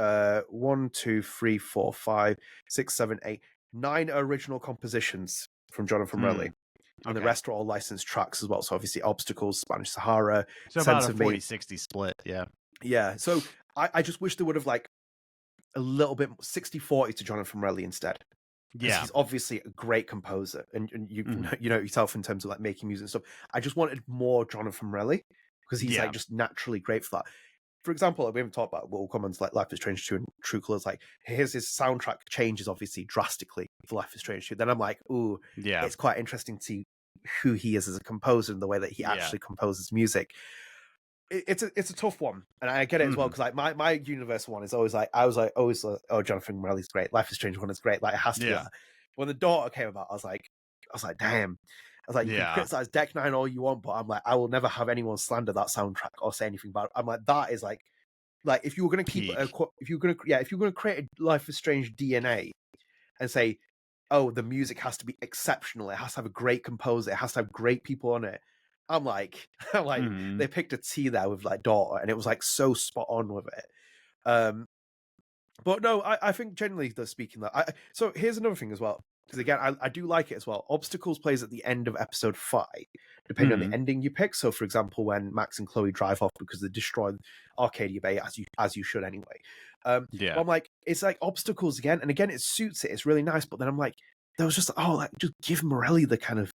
1, 2, 3, 4, 5, 6, 7, 8, 9 original compositions from Jonathan Morelli. And the rest are all licensed tracks as well. So obviously Obstacles, Spanish Sahara, so about a 40-60 split, Yeah. So I just wish they would have like a little bit 60-40 to Jonathan Morelli instead. Yeah, he's obviously a great composer, and you know yourself in terms of like making music and stuff. I just wanted more Jonathan Morelli because he's like just naturally great for that. For example, we haven't talked about what will come on like Life is Strange 2 and True Colors. Like, here's his soundtrack changes obviously drastically for Life is Strange 2. Then I'm like, ooh, it's quite interesting to see who he is as a composer and the way that he actually composes music. It's a tough one, and I get it as well, because like my universal one is always like, I was like always like, oh, Jonathan Morelli's great, Life is Strange 1 is great, like it has to be that. When the Daughter came about, I was like damn. I was like, you can criticize Deck 9 all you want, but I'm like, I will never have anyone slander that soundtrack or say anything about it. I'm like, that is like if you were going to keep if you're going to create a Life is Strange DNA and say, oh, the music has to be exceptional, it has to have a great composer, it has to have great people on it. I'm like, they picked a T there with like Daughter, and it was like so spot on with it. But no, I think generally speaking that. So here's another thing as well, because again, I do like it as well. Obstacles plays at the end of episode 5, depending on the ending you pick. So for example, when Max and Chloe drive off because they destroy Arcadia Bay, as you should anyway. But I'm like, it's like Obstacles again, and again it suits it. It's really nice. But then I'm like, there was just just give Morelli the kind of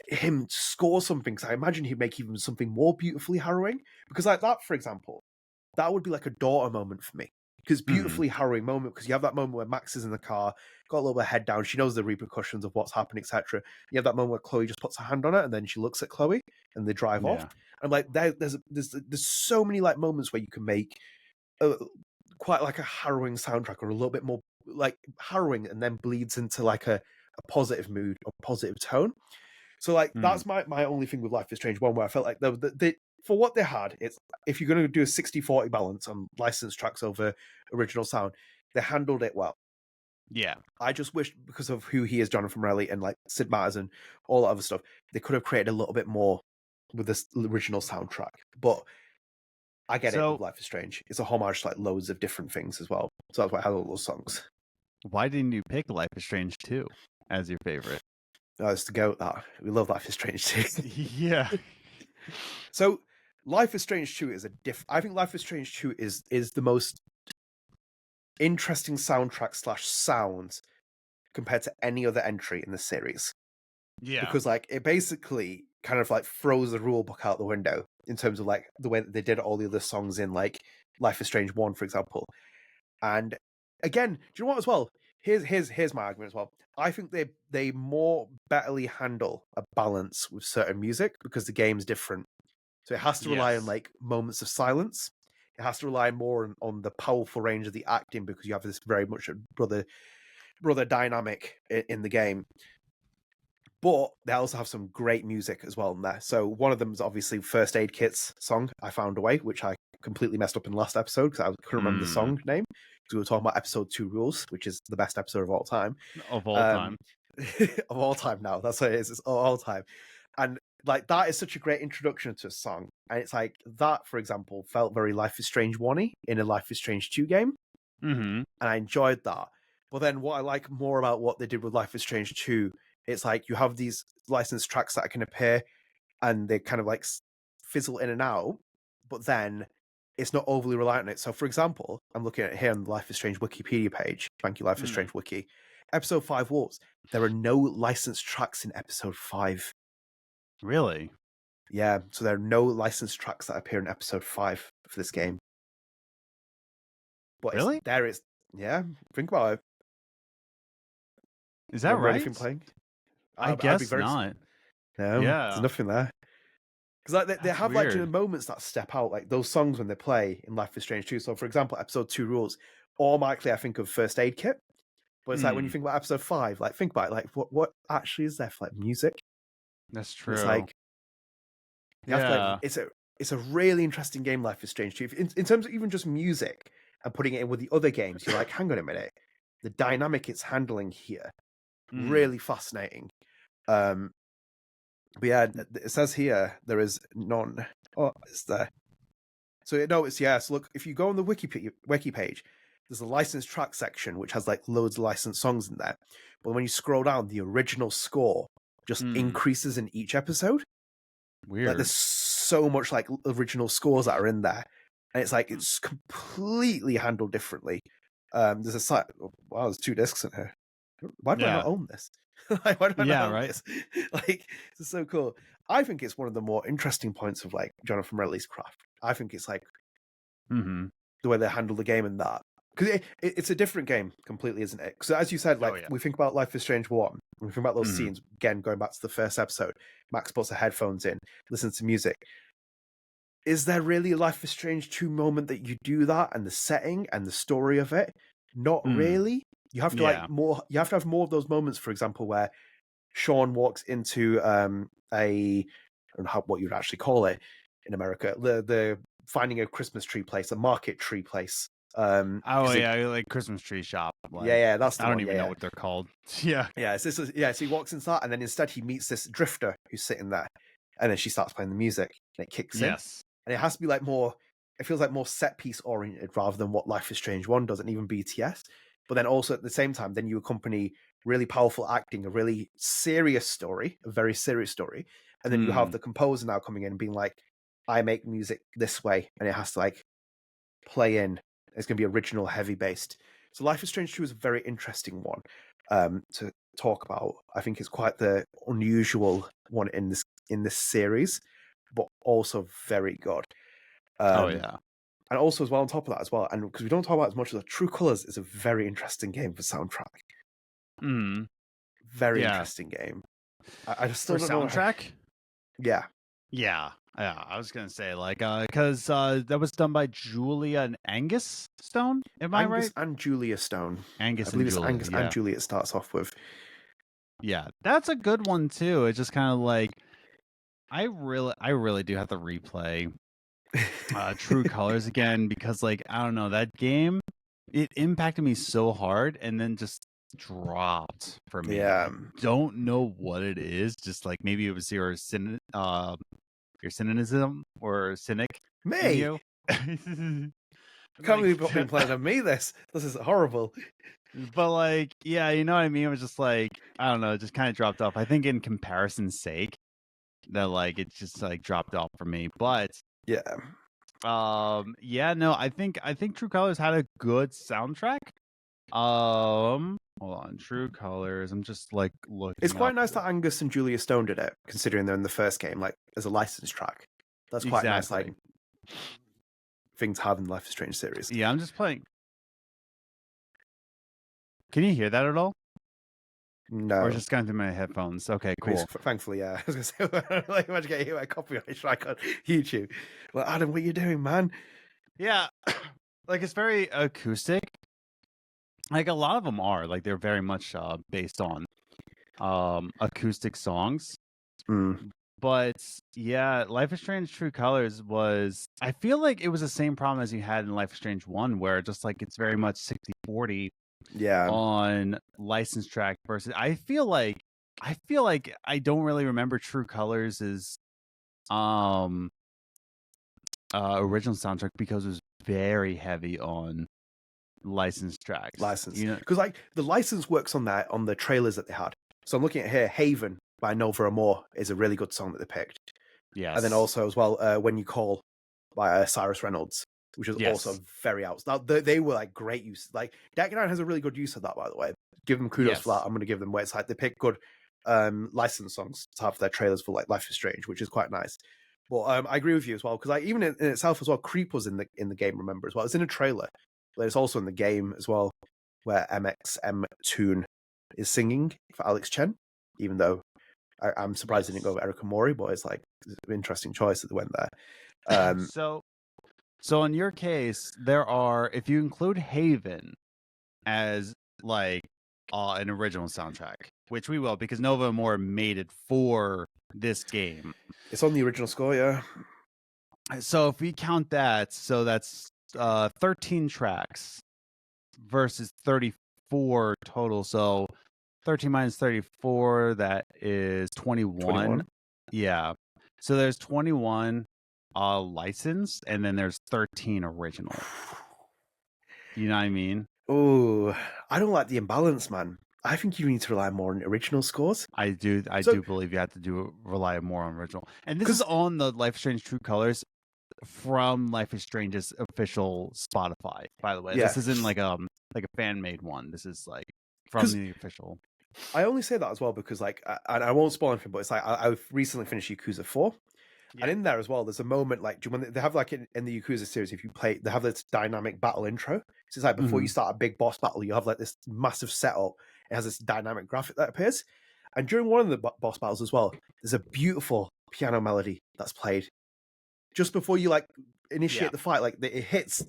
him score something, because I imagine he'd make even something more beautifully harrowing, because like that, for example, that would be like a Daughter moment for me, because beautifully harrowing moment, because you have that moment where Max is in the car, got a little bit of head down, she knows the repercussions of what's happened, etc. You have that moment where Chloe just puts her hand on it and then she looks at Chloe and they drive off. I'm like, there's so many like moments where you can make quite like a harrowing soundtrack, or a little bit more like harrowing and then bleeds into like a positive mood or positive tone. So like that's my only thing with Life is Strange 1, where I felt like they for what they had, it's, if you're going to do a 60-40 balance on licensed tracks over original sound, they handled it well. Yeah. I just wish, because of who he is, Jonathan Morelli, and like Sid Meier's and all that other stuff, they could have created a little bit more with this original soundtrack. But I get it with Life is Strange. It's a homage to like loads of different things as well. So that's why I had all those songs. Why didn't you pick Life is Strange 2 as your favorite? Oh, it's the goat. That we love Life is Strange 2. Yeah. So Life is Strange 2 is I think Life is Strange 2 is the most interesting soundtrack / sound compared to any other entry in the series. Yeah. Because like it basically kind of like throws the rule book out the window in terms of like the way that they did all the other songs in like Life is Strange 1, for example. And again, do you know what as well? Here's my argument as well. I think they more betterly handle a balance with certain music because the game's different. So it has to rely on Yes. like moments of silence. It has to rely more on the powerful range of the acting because you have this very much a brother dynamic in the game. But they also have some great music as well in there. So one of them is obviously First Aid Kit's song, I Found a Way, which I completely messed up in the last episode because I couldn't remember the song name. Because we were talking about episode 2 Rules, which is the best episode of all time. Of all time. Of all time now. That's what it is. It's all time. And like that is such a great introduction to a song. And it's like that, for example, felt very Life is Strange 1-y in a Life is Strange 2 game. Mm-hmm. And I enjoyed that. But then what I like more about what they did with Life is Strange 2, it's like you have these licensed tracks that can appear and they kind of like fizzle in and out, but then it's not overly reliant on it. So for example, I'm looking at it here on the Life is Strange Wikipedia page. Thank you, Life is Strange Wiki. Episode 5 Wolves. There are no licensed tracks in episode 5. Really? Yeah, so there are no licensed tracks that appear in episode 5 for this game. But really? Yeah, think about it. Is that Remember right? anything playing? I guess not. No, Yeah. there's nothing there. Because like they have weird. like moments that step out, like those songs when they play in Life is Strange 2. So for example, episode 2 Rules, automatically I think of First Aid Kit. But it's like when you think about episode 5, like think about it, like what actually is there for like music? That's true. It's like you have to, like, it's a really interesting game, Life is Strange 2. In terms of even just music and putting it in with the other games, you're like, hang on a minute. The dynamic it's handling here, really fascinating. But yeah, it says here there is none. Oh, is there? So it's So look, if you go on the wiki page, there's a licensed track section which has like loads of licensed songs in there. But when you scroll down, the original score just increases in each episode. Weird. Like there's so much like original scores that are in there, and it's like it's completely handled differently. There's a site. Wow, there's 2 discs in here. Why do I not own this? Like, why do I not own this? Like, it's so cool. I think it's one of the more interesting points of like Jonathan Morelli's craft. I think it's like the way they handle the game and that. Because it's a different game completely, isn't it? Because as you said, like we think about Life is Strange 1, we think about those scenes, again, going back to the first episode, Max puts the headphones in, listens to music. Is there really a Life is Strange 2 moment that you do that and the setting and the story of it? Not really. You have to you have to have more of those moments, for example, where Sean walks into I don't know what you'd actually call it in America, the finding a Christmas tree place, a market tree place. Like Christmas tree shop. Like, that's the I don't one, even know what they're called. Yeah. So he walks into that, and then instead he meets this drifter who's sitting there, and then she starts playing the music, and it kicks in. And it has to be like more. It feels like more set piece oriented rather than what Life is Strange 1 does, and even BTS. But then also at the same time, then you accompany really powerful acting, a really serious story, a very serious story, and then you have the composer now coming in and being like, "I make music this way," and it has to like play in. It's going to be original, heavy based. So Life is Strange 2 is a very interesting one to talk about. I think it's quite the unusual one in this series, but also very good. And also as well on top of that as well, and because we don't talk about as much as True Colors is a very interesting game for soundtrack. Very interesting game. I just still don't know soundtrack. Yeah, I was gonna say like because that was done by Julia and Angus Stone. Am I right? Angus and Julia Stone. Angus, I believe and it's Julia, Angus and Julia. It starts off with. Yeah, that's a good one too. It's just kind of like I really do have to replay True Colors again because like I don't know, that game, it impacted me so hard and then just dropped for me. Yeah. I don't know what it is. Just like maybe it was your cynicism or cynic. Me. Can't believe Like, you've been playing on me. This is horrible. but like, yeah, you know what I mean. It was just like, I don't know, it just kind of dropped off. I think in comparison's sake, that like it just like dropped off for me. But Yeah, yeah, no, I think True Colors had a good soundtrack. Hold on, True Colors. I'm just like looking. it's quite up. nice that Angus and Julia Stone did it, considering they're in the first game, like as a licensed track. That's quite nice, like thing to have in the Life is Strange series. Yeah, I'm just playing. Can you hear that at all? No, Or just going through my headphones. Okay, I mean, cool. thankfully, yeah. I was gonna say, like, imagine getting hit by a copyright strike on YouTube. Well, Adam, what are you doing, man? Yeah, like it's very acoustic. Like a lot of them are like they're very much based on acoustic songs. Mm. But yeah, Life is Strange True Colors was, I feel like it was the same problem as you had in Life is Strange 1, where just like it's very much 60-40 Yeah, on licensed track versus I feel like I don't really remember True Colors' original soundtrack because it was very heavy on licensed tracks. license, You know, because like the license works on that on the trailers that they had. So I'm looking at here, Haven by Nova Amor is a really good song that they picked. yes. And then also as well, When You Call by Cyrus Reynolds, which is Yes. also very out. Now they were like great use. Like Deck Nine has a really good use of that, by the way. Give them kudos for Yes. that. I'm going to give them where it's like they pick good licensed songs to have their trailers for like Life is Strange, which is quite nice. But I agree with you as well because like even in itself as well, Creep was in the game. Remember as well, it's in a trailer, but it's also in the game as well, where MXM Tune is singing for Alex Chen, even though I'm surprised they didn't go with Erica Mori, but it's like an interesting choice that they went there. So in your case, there are, if you include Haven as like an original soundtrack, which we will because Nova Amor made it for this game. It's on the original score, yeah. So if we count that, so that's 13 tracks versus 34 total. So 13 minus 34, that is 21. Yeah. So there's 21 licensed, and then there's 13 original. You know what I mean? Oh, I don't like the imbalance, man. I think you need to rely more on original scores. I do believe you have to rely more on original. And this is on the Life is Strange True Colors from Life is Strange's official Spotify, by the way. Yeah. This isn't like a fan made one. This is like from the official. I only say that as well because like, and I won't spoil anything, but it's like I've recently finished Yakuza 4. Yeah. And in there as well, there's a moment like when they have like in the Yakuza series, if you play, they have this dynamic battle intro. So it's like before you start a big boss battle, you have like this massive setup. It has this dynamic graphic that appears. And during one of the boss battles as well, there's a beautiful piano melody that's played just before you like initiate the fight. Like it hits,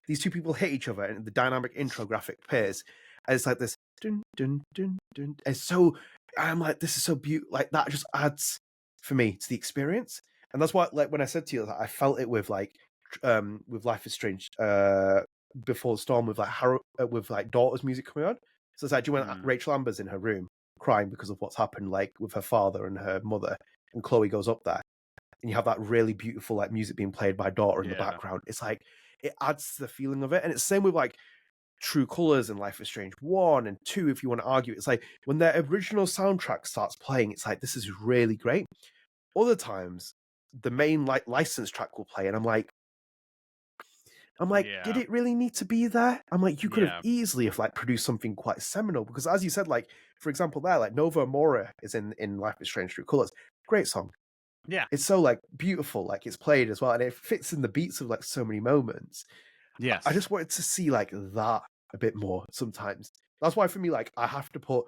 these two people hit each other, and the dynamic intro graphic appears. And it's like this dun dun dun dun. It's so, I'm like, this is so beautiful. Like that just adds for me to the experience. And that's why, like, when I said to you that I felt it with like, with Life is Strange, Before the Storm, with like Daughter's music coming on. So it's like, when Rachel Amber's in her room crying because of what's happened, like with her father and her mother, and Chloe goes up there, and you have that really beautiful like music being played by Daughter in the background. It's like it adds to the feeling of it, and it's the same with like True Colors and Life is Strange 1 and 2. If you want to argue, it's like when their original soundtrack starts playing, it's like this is really great. Other times, the main like license track will play, and I'm like, did it really need to be there? I'm like, you could have easily have like produced something quite seminal, because as you said, like for example, there, like Nova Amora is in Life is Strange True Colors. Great song. Yeah, it's so like beautiful, like it's played as well, and it fits in the beats of like so many moments. Yes, I just wanted to see like that a bit more sometimes. That's why for me, like I have to put.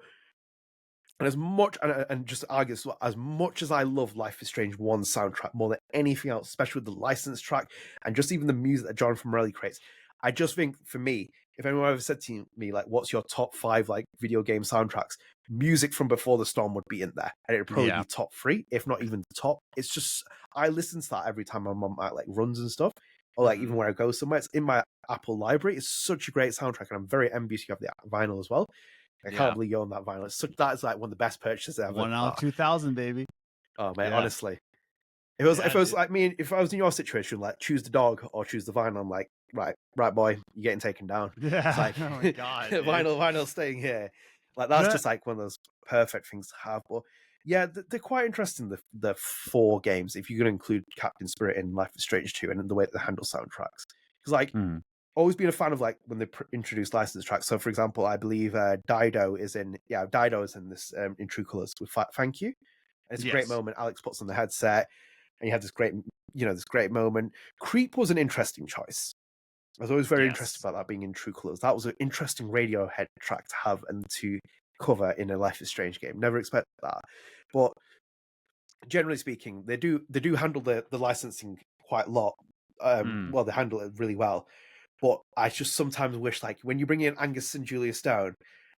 And as much, and just argue, as much as I love Life is Strange 1 soundtrack more than anything else, especially with the licensed track and just even the music that Jonathan Morelli creates, I just think for me, if anyone ever said to me, like, what's your top 5 like video game soundtracks, music from Before the Storm would be in there. And it would probably be top 3, if not even the top. It's just, I listen to that every time I'm on my like runs and stuff. Or like even when I go somewhere, it's in my Apple library. It's such a great soundtrack, and I'm very envious you have the vinyl as well. I can't believe you own that vinyl. That is like one of the best purchases ever. 1 out of 2,000, baby. Oh man, honestly, if it was like me, if I was in your situation, like choose the dog or choose the vinyl, I'm like, right, boy, you're getting taken down. Yeah. It's like, Oh my God, dude. vinyl staying here. Like that's just like one of those perfect things to have. But yeah, they're quite interesting. The 4 games, if you're going to include Captain Spirit in Life is Strange 2, and the way that they handle soundtracks, because like. Always been a fan of like when they introduce licensed tracks. So, for example, I believe Dido is in this in True Colors with Thank You. And it's a great moment. Alex puts on the headset, and you have this great moment. Creep was an interesting choice. I was always very interested about that being in True Colors. That was an interesting Radiohead track to have and to cover in a Life is Strange game. Never expected that, but generally speaking, they do handle the licensing quite a lot. Well, they handle it really well. But I just sometimes wish, like, when you bring in Angus and Julia Stone,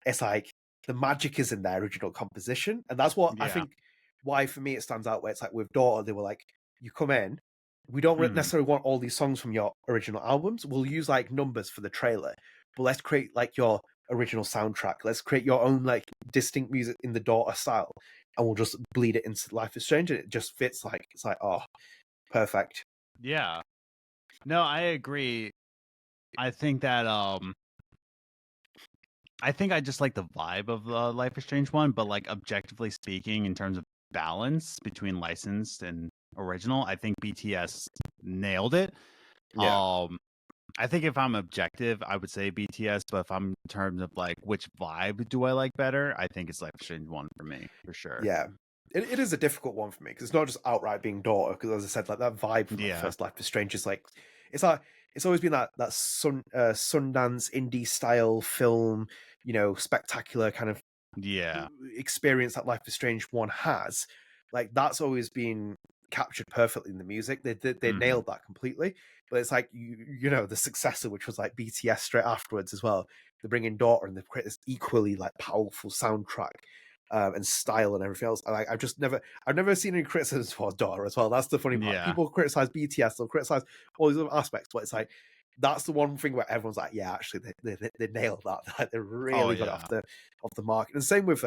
it's like the magic is in their original composition. And that's what I think why, for me, it stands out, where it's like with Daughter, they were like, you come in, we don't necessarily want all these songs from your original albums. We'll use, like, numbers for the trailer, but let's create, like, your original soundtrack. Let's create your own, like, distinct music in the Daughter style, and we'll just bleed it into Life is Strange, and it just fits, like, it's like, oh, perfect. Yeah. No, I agree. I think that I think I just like the vibe of the Life is Strange one, but like objectively speaking, in terms of balance between licensed and original, I think BTS nailed it. Yeah. I think if I'm objective, I would say BTS, but if I'm in terms of like which vibe do I like better, I think it's Life is Strange 1 for me, for sure. Yeah. It is a difficult one for me, because it's not just outright being Daughter, because as I said, like that vibe from the first Life is Strange is like, it's always been that Sundance indie style film, spectacular kind of experience that Life is Strange 1 has. Like that's always been captured perfectly in the music. They nailed that completely. But it's like the successor, which was like BTS straight afterwards as well. They bring in Daughter, and they create this equally like powerful soundtrack. And style and everything else. I've never seen any criticism towards Daughter as well. That's the funny part. People criticize BTS, they'll criticize all these other aspects, but it's like that's the one thing where everyone's like, yeah, actually they nailed that. Like, they really got it off the mark. And the same with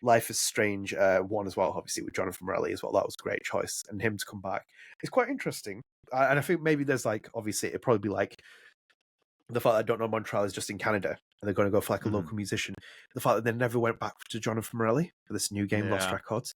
Life is Strange 1 as well, obviously with Jonathan Morelli as well. That was a great choice, and him to come back, it's quite interesting. And I think maybe there's like, obviously it'd probably be like the fact that I don't know Montreal is just in Canada, and they're going to go for like a local musician. The fact that they never went back to Jonathan Morelli for this new game, Lost Records.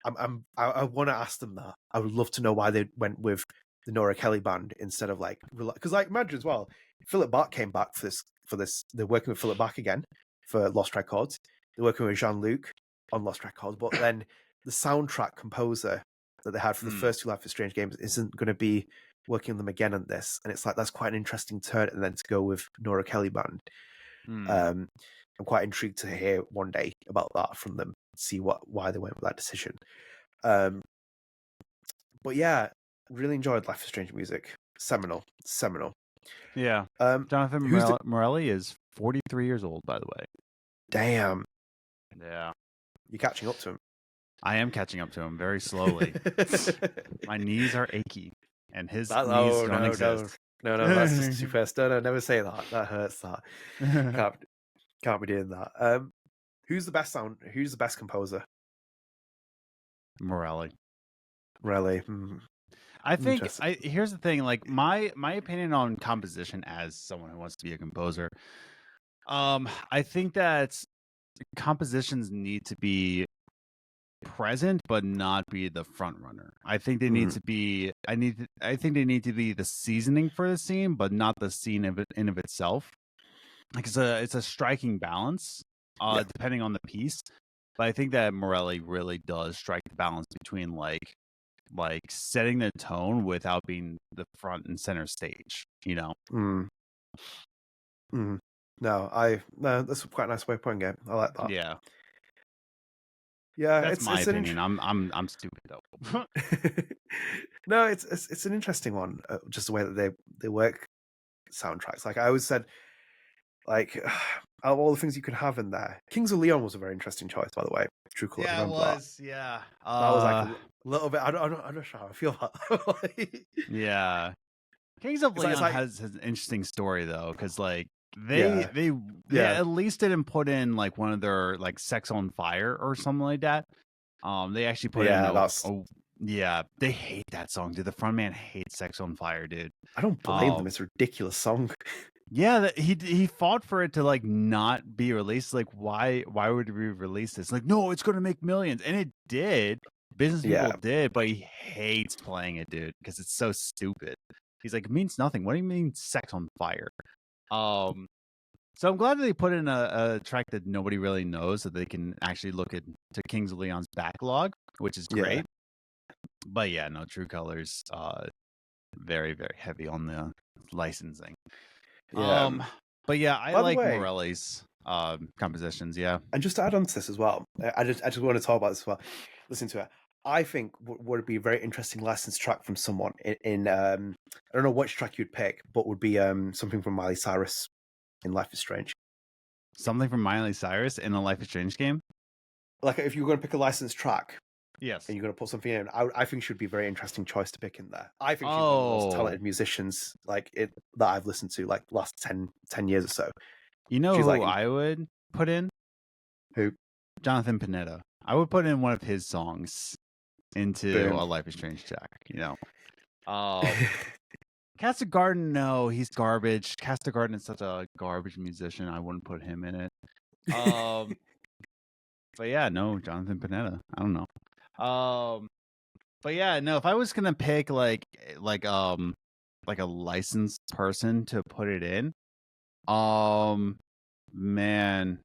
I want to ask them that. I would love to know why they went with the Nora Kelly band instead of like, because like imagine as well, Philip Bach came back for this. They're working with Philip Bach again for Lost Records. They're working with Jean-Luc on Lost Records, but then the soundtrack composer that they had for the first 2 Life is Strange games isn't going to be working on them again on this, and it's like that's quite an interesting turn, and then to go with Nora Kelly band. I'm quite intrigued to hear one day about that from them, see why they went with that decision. But yeah, really enjoyed Life is Strange music. Seminal. Yeah. Jonathan Morelli is 43 years old, by the way. Damn. Yeah. You're catching up to him. I am catching up to him very slowly. My knees are achy, and his knees don't exist. No, that's just too fast. No, never say that. That hurts. That can't be doing that. Who's the best composer? Morelli. I think here's the thing. Like my opinion on composition as someone who wants to be a composer. I think that compositions need to be present but not be the front runner. I think they need to be I think they need to be the seasoning for the scene, but not the scene in of itself. Like it's a striking balance depending on the piece. But I think that Morelli really does strike the balance between like setting the tone without being the front and center stage, No, that's quite a nice way of putting it. I like that. Yeah, that's my opinion. I'm stupid though. No, it's an interesting one. Just the way that they work soundtracks. Like I always said, like out of all the things you can have in there, Kings of Leon was a very interesting choice, by the way. True Color. Yeah, it was. That? Yeah, that was like a little bit. I don't know how I feel about that. Yeah, Kings of Leon has an interesting story though, because like they at least didn't put in like one of their like Sex on Fire or something like that. They actually put in Yeah, they hate that song, dude. The frontman hates Sex on Fire, dude. I don't blame them. It's a ridiculous song. Yeah, he fought for it to like not be released. Like, why would we release this? Like, no, it's gonna make millions, and it did. Business people Yeah. did, but he hates playing it, dude, because it's so stupid. He's like, it means nothing. What do you mean, Sex on Fire? So I'm glad that they put in a track that nobody really knows, so they can actually look at to Kings of Leon's backlog, which is great. Yeah. But yeah, no, True Colors, very very heavy on the licensing. Yeah. But yeah, I By the like way- Morelli's compositions. Yeah, And just to add on to this as well, I just want to talk about this as well. Listen to it. I think would be a very interesting licensed track from someone in I don't know which track you'd pick, but would be something from Miley Cyrus in Life is Strange. something from Miley Cyrus in a Life is Strange game. Like if you were going to pick a licensed track Yes. and you're going to put something in, I think she would be a very interesting choice to pick in there. I think she's one of the most Oh. talented musicians that I've listened to like last 10 years or so. You know She's who like- I would put in? Who? Jonathan Panetta. I would put in one of his songs into Boom. a Life is Strange track. You know. Castigarden, no, he's garbage. Castigarden is such a garbage musician. I wouldn't put him in it. But yeah, no, Jonathan Panetta. I don't know. But yeah, no, if I was gonna pick like a licensed person to put it in, man,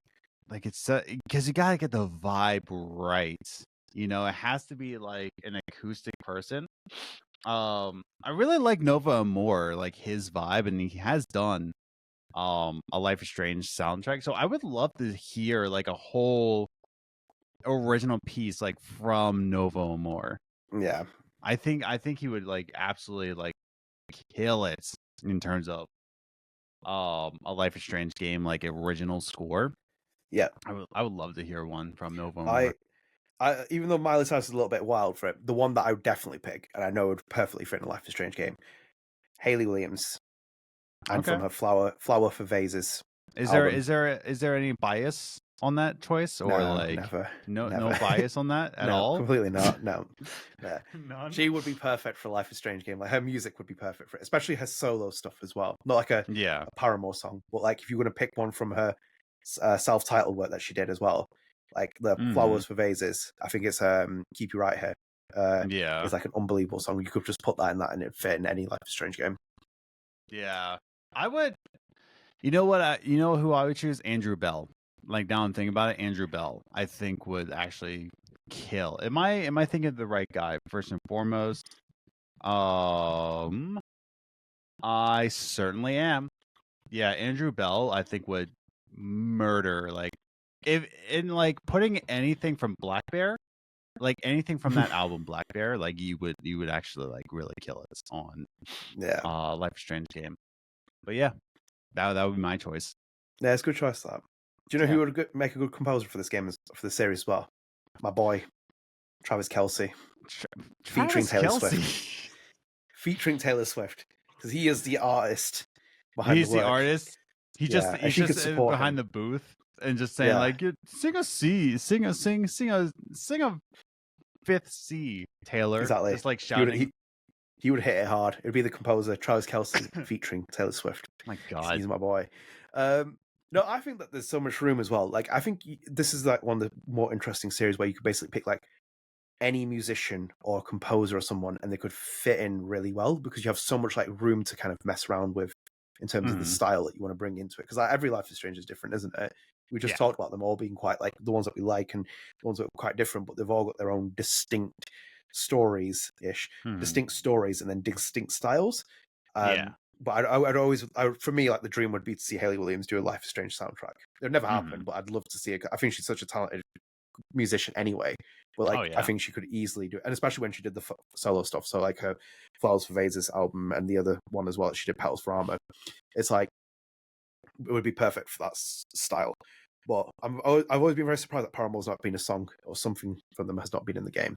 like it's because you gotta get the vibe right. You know, it has to be like an acoustic person. I really like Nova Amor, like his vibe, and he has done a Life is Strange soundtrack. So I would love to hear like a whole original piece like from Nova Amor. Yeah. I think he would like absolutely like kill it in terms of a Life is Strange game like original score. Yeah. I would love to hear one from Nova Amor. I even though Miley Cyrus is a little bit wild for it, the one that I would definitely pick, and I know would perfectly fit in a Life is Strange game, Hayley Williams, and Okay. from her Flower for Vases. Is album. there any bias on that choice, or No, like never, no never. bias on that at No, all? Completely not. No. Yeah. None. She would be perfect for a Life is Strange game. Like her music would be perfect for it, especially her solo stuff as well. Not like a Yeah. Paramore song, but like if you were to pick one from her self-titled work that she did as well, like the Flowers for Vases. I think it's Keep You Right Here. Yeah. It's like an unbelievable song. You could just put that and it'd fit in any Life is Strange game. Yeah. I would. You know what? You know who I would choose? Andrew Bell. Like now I'm thinking about it, Andrew Bell. I think would actually kill. Am I thinking of the right guy? First and foremost, I certainly am. Yeah, Andrew Bell. I think would murder. Like if in like putting anything from Black Bear, like anything from that album Black Bear, like you would actually like really kill it on Life is Strange game. But yeah, that would be my choice. Yeah, it's a good choice. That. Do you know who would make a good composer for this game, for the series as well? My boy, Travis Kelce, featuring Taylor Swift. Featuring Taylor Swift, because he is the artist behind He's the work. the artist. He's just behind him. the booth and just saying like, sing a C, sing a fifth C, Taylor. Exactly. Just like shouting. He would hit it hard. It'd be the composer Travis Kelce featuring Taylor Swift. My God, he's my boy. No, I think that there's so much room as well. Like, I think this is like one of the more interesting series where you could basically pick like any musician or composer or someone, and they could fit in really well because you have so much like room to kind of mess around with in terms of the style that you want to bring into it. Because like, every Life is Strange is different, isn't it? We just talked about them all being quite like the ones that we like and the ones that are quite different, but they've all got their own distinct stories-ish, distinct stories, and then distinct styles. But for me, like the dream would be to see Hayley Williams do a Life is Strange soundtrack. It would never happen, but I'd love to see it. I think she's such a talented musician anyway. But like, I think she could easily do it, and especially when she did the solo stuff. So like her Flowers for Vases album and the other one as well. She did Petals for Armor. It's like it would be perfect for that style. But I've always been very surprised that Paramore's not been a song or something from them has not been in the game.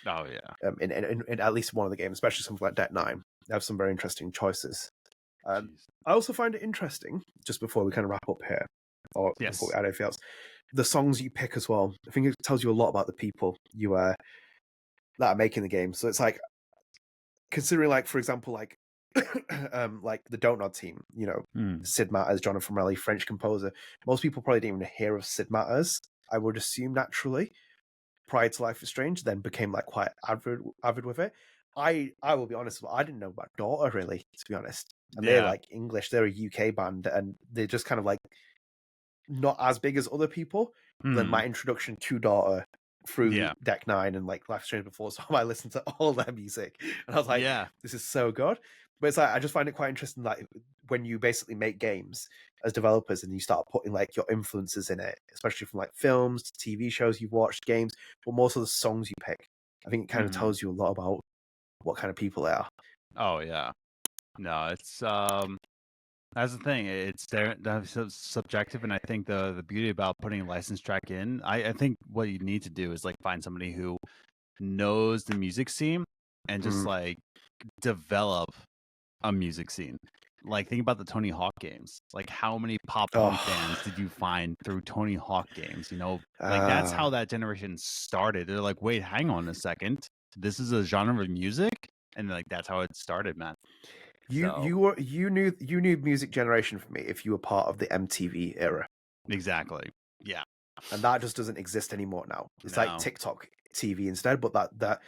Oh yeah. In at least one of the games, especially something like Det 9. They have some very interesting choices. I also find it interesting, just before we kind of wrap up here, or before we add anything else, the songs you pick as well. I think it tells you a lot about the people you that are making the game. So it's like, considering, like, for example, like like the Don't Nod team, you know, Sid Matters, Jonathan Morelli, French composer. Most people probably didn't even hear of Sid Matters, I would assume, naturally, prior to Life is Strange, then became like quite avid with it. I will be honest, I didn't know about Daughter, really, to be honest. And they're like English, they're a UK band, and they're just kind of like not as big as other people. Then my introduction to Daughter through Deck 9 and like Life is Strange before, so I listened to all their music, and I was like, this is so good. But it's like, I just find it quite interesting that when you basically make games as developers and you start putting like your influences in it, especially from like films, TV shows you've watched, games, but most of the songs you pick, I think it kind of tells you a lot about what kind of people they are. Oh yeah, no, it's that's the thing. It's that's subjective, and I think the beauty about putting a license track in, I think what you need to do is like find somebody who knows the music scene and just like develop a music scene. Like, think about the Tony Hawk games. Like, how many pop punk bands did you find through Tony Hawk games? You know, like that's how that generation started. They're like, wait, hang on a second, this is a genre of music, and like that's how it started, man. You knew music generation for me if you were part of the MTV era. Exactly. Yeah. And that just doesn't exist anymore now. It's like TikTok TV instead, but that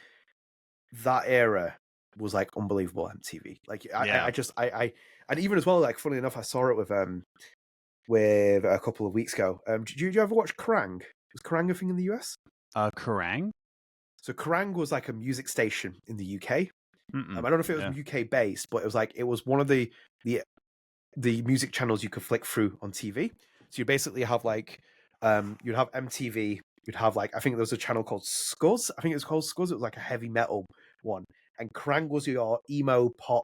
era was like unbelievable MTV. Like I and even as well, like, funny enough, I saw it with a couple of weeks ago. Did you ever watch Kerrang? Was Kerrang a thing in the US? Kerrang? So Kerrang was like a music station in the UK. I don't know if it was UK based, but it was one of the music channels you could flick through on TV. So you basically have like you'd have MTV, you'd have like, I think there was a channel called Scuzz. I think it was called Scuzz. It was like a heavy metal one. And Kerrang was your emo pop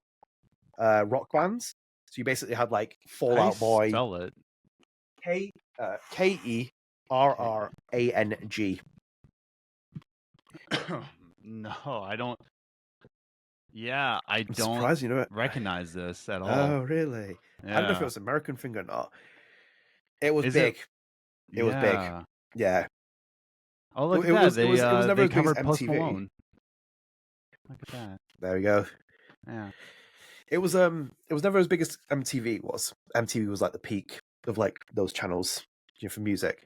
rock bands. So you basically had like Fall Out Boy. Spell it. Kerrang. No, I don't. Yeah, I don't surprised you know it. recognize this at all. Oh, really? Yeah. I don't know if it was an American thing or not. It was big. It was big. Yeah. Oh, look at that. It was never they covered Post Malone. Look at that. There we go. Yeah. It was never as big as MTV was. MTV was like the peak of like those channels, you know, for music.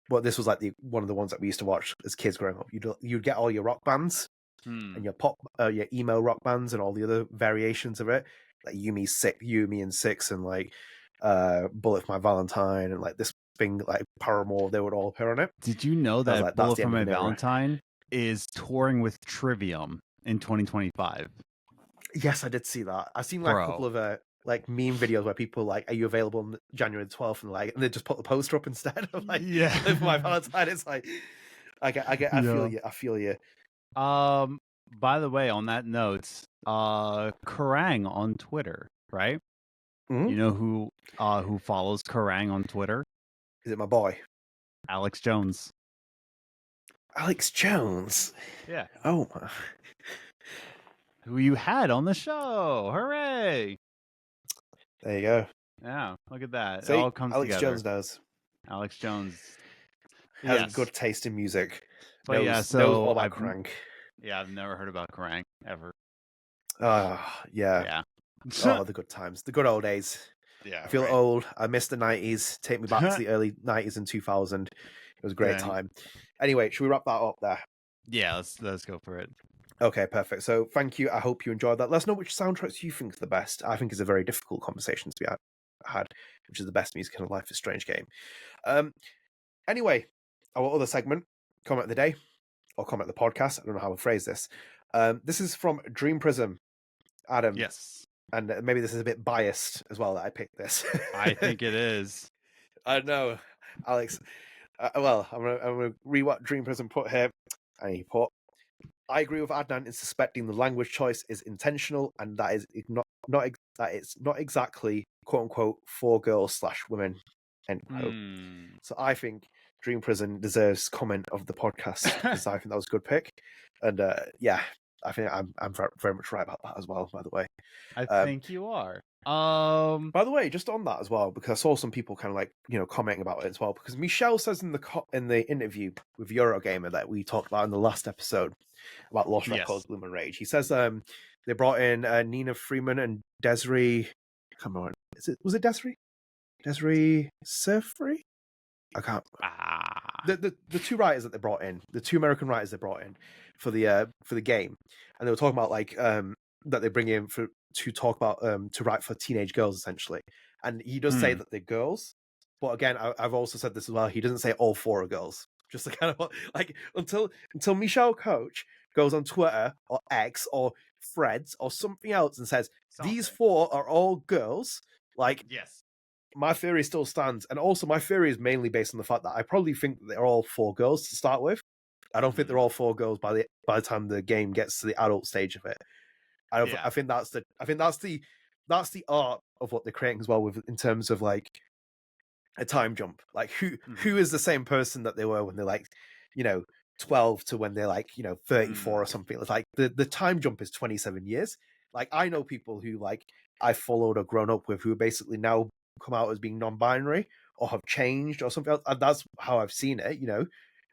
But this was like one of the ones that we used to watch as kids growing up. You'd get all your rock bands and your pop, your emo rock bands and all the other variations of it, like Yumi and Six, and like Bullet for My Valentine, and like this thing like Paramore. They would all appear on it. Did you know that like, Bullet for My Valentine is touring with Trivium in 2025? Yes, I did see that. I've seen like a couple of like meme videos where people like, "Are you available on January the 12th?" and they just put the poster up instead of like, "Live for My Valentine." It's like, I feel you. By the way, on that note, Kerrang on Twitter, right? Mm-hmm. You know who follows Kerrang on Twitter? Is it my boy? Alex Jones. Alex Jones? Yeah. Oh my. Who you had on the show. Hooray! There you go. Yeah, look at that. See, it all comes Alex together. Jones knows. Alex Jones has good taste in music. But knows all about Kerrang. Yeah, I've never heard about Kerrang ever. Yeah. Oh, the good times. The good old days. Yeah. I feel old. I miss the 90s. Take me back to the early 90s and 2000. It was a great time. Anyway, should we wrap that up there? Yeah, let's go for it. Okay, perfect. So thank you. I hope you enjoyed that. Let us know which soundtracks you think are the best. I think it's a very difficult conversation to be had, which is the best music in a Life is Strange game. Anyway, our other segment, comment of the day, or comment of the podcast. I don't know how to phrase this. This is from Dream Prism. Adam. Yes. And maybe this is a bit biased as well that I picked this. I think it is. I know, Alex. Well, I'm gonna read what Dream Prism put here. And he put, I agree with Adnan in suspecting the language choice is intentional and that is that it's not exactly quote unquote for girls / women end quote. So I think Dream Prison deserves comment of the podcast because I think that was a good pick. And yeah, I think I'm very much right about that as well, by the way. I think you are. By the way, just on that as well, because I saw some people kind of like commenting about it as well. Because Michelle says in the interview with Eurogamer that we talked about in the last episode about Lost Records, Bloom and Rage. He says they brought in Nina Freeman and Desiree. Come on, was it Desiree? Desiree Surfree? I can't. The two writers that they brought in, the two American writers they brought in for the game, and they were talking about like that they bring in to talk about to write for teenage girls essentially. And he does say that they're girls, but again, I've also said this as well. He doesn't say all four are girls. Just to kind of like until Michelle Coach goes on Twitter or X or Threads or something else and says these four are all girls. Like yes. My theory still stands, and also my theory is mainly based on the fact that I probably think that they're all four girls to start with. I don't think they're all four girls by the time the game gets to the adult stage of it. I think that's the art of what they're creating as well, with in terms of like a time jump. Like who is the same person that they were when they're like 12 to when they're like 34 or something. It's like the time jump is 27 years. Like I know people who like I followed or grown up with who are basically now come out as being non-binary or have changed or something else. And that's how I've seen it.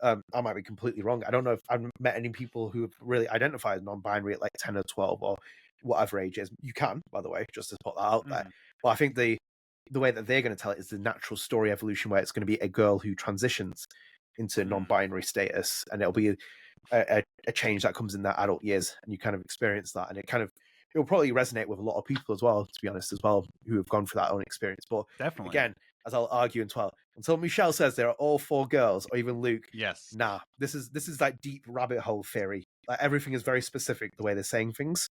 I might be completely wrong. I don't know if I've met any people who have really identified as non-binary at like 10 or 12 or whatever age is. You can, by the way, just to put that out there. But I think the way that they're going to tell it is the natural story evolution, where it's going to be a girl who transitions into non-binary status, and it'll be a change that comes in their adult years, and you kind of experience that, and it'll probably resonate with a lot of people as well, to be honest, as well, who have gone through that own experience. But definitely, again, as I'll argue until Michelle says there are all four girls, or even Luke, nah, this is like deep rabbit hole theory. Like everything is very specific the way they're saying things.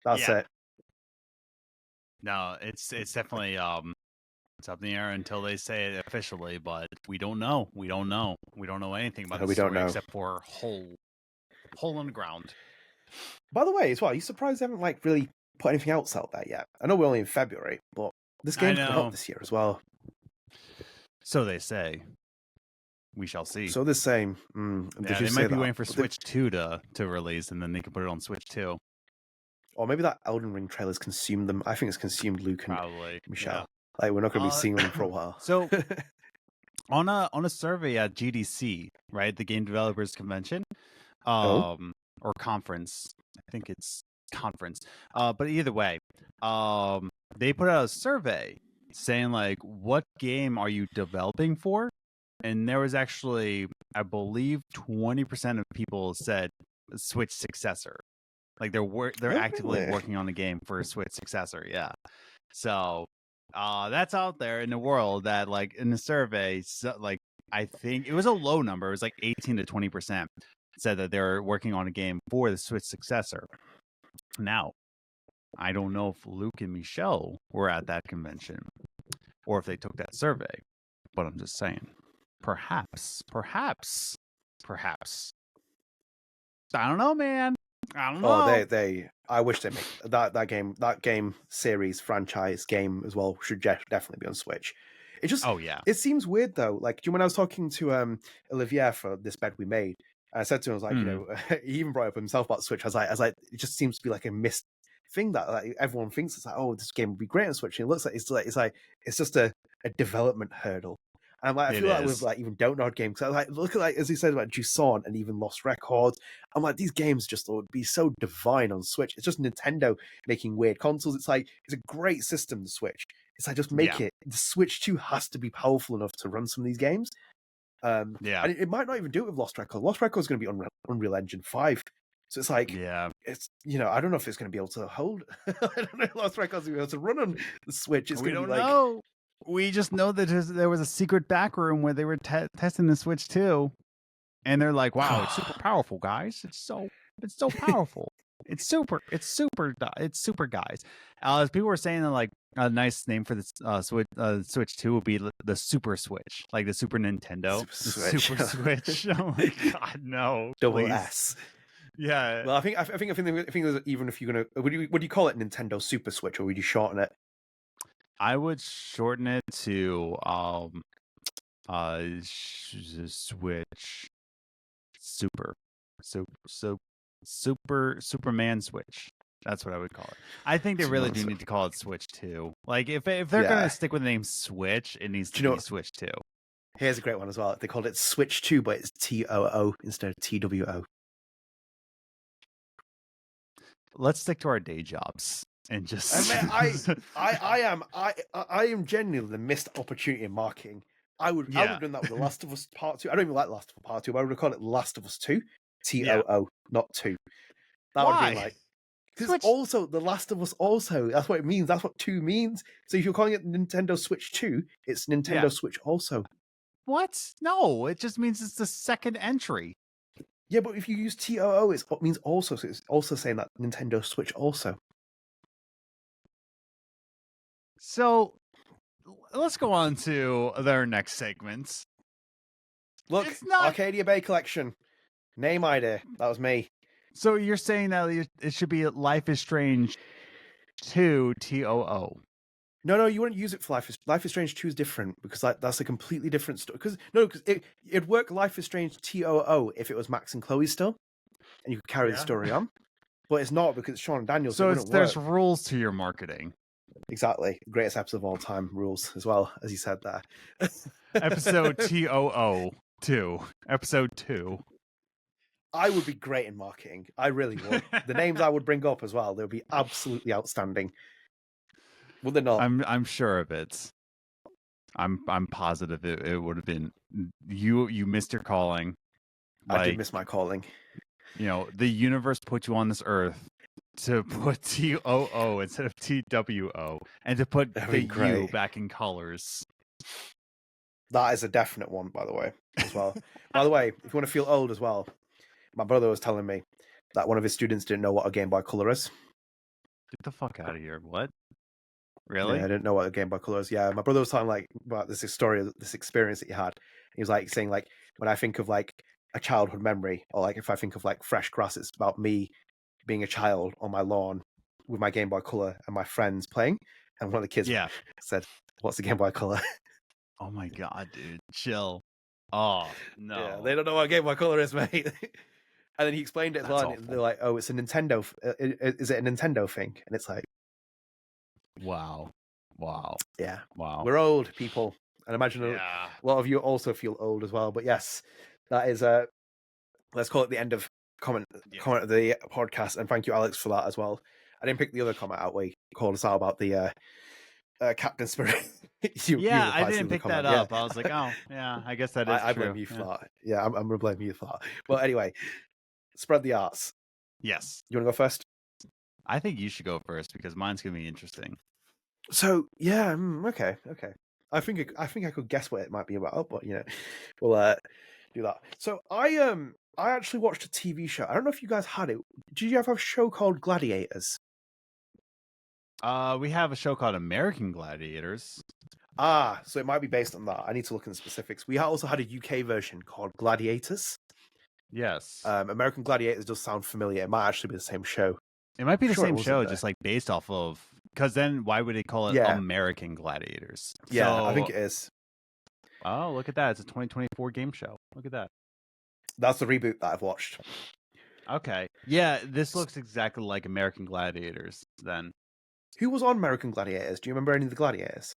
That's it. No, it's definitely it's up in the air until they say it officially, but we don't know. We don't know anything about this story except for hole in the ground. By the way, as well, are you surprised they haven't like really put anything else out there yet? I know we're only in February, but this game's coming out this year as well. So they say. We shall see. So they're saying, they might be waiting for Switch 2 to release, and then they can put it on Switch 2. Or maybe that Elden Ring trailer's consumed them. I think it's consumed Luke and Michelle. Like we're not going to be seeing them for a while. So on a survey at GDC, right, the Game Developers Convention, or conference, I think it's conference. But either way, they put out a survey saying like, what game are you developing for? And there was actually, I believe, 20% of people said Switch successor. Like they're actively working on a game for a Switch successor. Yeah. So that's out there in the world that like in the survey, so, like I think it was a low number. It was like 18 to 20% said that they're working on a game for the Switch successor. Now, I don't know if Luke and Michelle were at that convention or if they took that survey, but I'm just saying. Perhaps. I don't know, man. I don't know. Oh, I wish they make that game series franchise game as well should definitely be on Switch. It just it seems weird though. Like when I was talking to Olivier for this bed we made, I said to him, I was like, he even brought up himself about Switch. I was like, it just seems to be like a missed thing that like everyone thinks it's like, oh, this game would be great on Switch. And it looks like it's just a development hurdle. And I'm like, I feel like with like even Don't Nod games, like look at like as he said about Juson and even Lost Records. I'm like, these games just would be so divine on Switch. It's just Nintendo making weird consoles. It's like it's a great system to Switch. It's like just make it. The Switch 2 has to be powerful enough to run some of these games. And it might not even do it with Lost Records. Lost Records is going to be on Unreal Engine 5. So it's like, it's I don't know if it's going to be able to hold. I don't know if Lost Records will be able to run on the Switch. It's going to be like. Know. We just know that there was a secret back room where they were testing the Switch 2, and they're like, "Wow, it's super powerful, guys! It's so powerful! It's super, guys!" People were saying that like a nice name for the Switch 2 would be the Super Switch, like the Super Nintendo, Super Switch. Oh my god, no! Double please. S. Yeah. Well, I think even if you're gonna, would you call it Nintendo Super Switch, or would you shorten it? I would shorten it to Switch Superman Switch. That's what I would call it. I think they It's really do nonsense. need to call it Switch 2. Like if they're Yeah. gonna stick with the name Switch, it needs Do to you know be what- Switch 2. Here's a great one as well. They called it Switch 2, but it's TOO instead of TWO. Let's stick to our day jobs and just. I am genuinely the missed opportunity in marketing. I would have done that with The Last of Us Part 2. I don't even like Last of Us Part 2, but I would have called it Last of Us 2. TOO, not 2. That would have been Why? like, because also The Last of Us also, that's what it means. That's what 2 means. So if you're calling it Nintendo Switch 2, it's Nintendo Switch also. What? No, it just means it's the second entry. Yeah, but if you use TOO, it means also. So it's also saying that Nintendo Switch also. So let's go on to their next segments. Look, It's not- Arcadia Bay Collection. Name idea. That was me. So you're saying that it should be Life is Strange 2 TOO. No, you wouldn't use it for Life is Strange 2 is different because that's a completely different story. Because it'd work Life is Strange TOO if it was Max and Chloe still, and you could carry the story on. But it's not because it's Sean and Daniel. So there's work. rules to your marketing. Exactly. Greatest episode of all time rules as well, as you said there. Episode TOO 2. Episode 2. I would be great in marketing. I really would. The names I would bring up as well, they would be absolutely outstanding. Would they not? I'm sure of it. I'm positive it would have been you missed your calling. I did miss my calling. You know, the universe put you on this earth to put TOO instead of TWO and to put the U back in colors. That is a definite one, by the way, as well. By the way, if you want to feel old as well, my brother was telling me that one of his students didn't know what a Game Boy Color is. Get the fuck out of here. What? Really? Yeah, I didn't know what a Game Boy Color is. Yeah, my brother was talking about this story, this experience that he had. He was saying when I think of a childhood memory, or if I think of fresh grass, it's about me being a child on my lawn with my Game Boy Color and my friends playing. And one of the kids said, "What's a Game Boy Color?" Oh my god, dude, chill. Oh no, yeah, they don't know what a Game Boy Color is, mate. And then he explained it as well. And they're like, "Oh, it's a Nintendo. Is it a Nintendo thing?" And it's like, wow, yeah, wow. We're old people, and I imagine a lot of you also feel old as well. But yes, that is let's call it the end of comment of the podcast. And thank you, Alex, for that as well. I didn't pick the other comment out where you called us out about the Captain Spirit. I didn't pick that up. I was like, oh yeah, I guess that is true. I blame you for that. Yeah, I'm gonna blame you for that. But anyway, spread the arts. Yes. You want to go first? I think you should go first because mine's gonna be interesting. So yeah, okay. I think I could guess what it might be about, but we'll do that. So I actually watched a TV show. I don't know if you guys had it. Did you ever have a show called Gladiators? We have a show called American Gladiators. So it might be based on that. I need to look in the specifics. We also had a UK version called Gladiators. Yes. American Gladiators does sound familiar. It might actually be the same show. It might be the same show, just based off of. Because then why would they call it American Gladiators? Yeah, I think it is. Oh, look at that. It's a 2024 game show. Look at that. That's the reboot that I've watched. Okay. Yeah, this looks exactly like American Gladiators then. Who was on American Gladiators? Do you remember any of the Gladiators?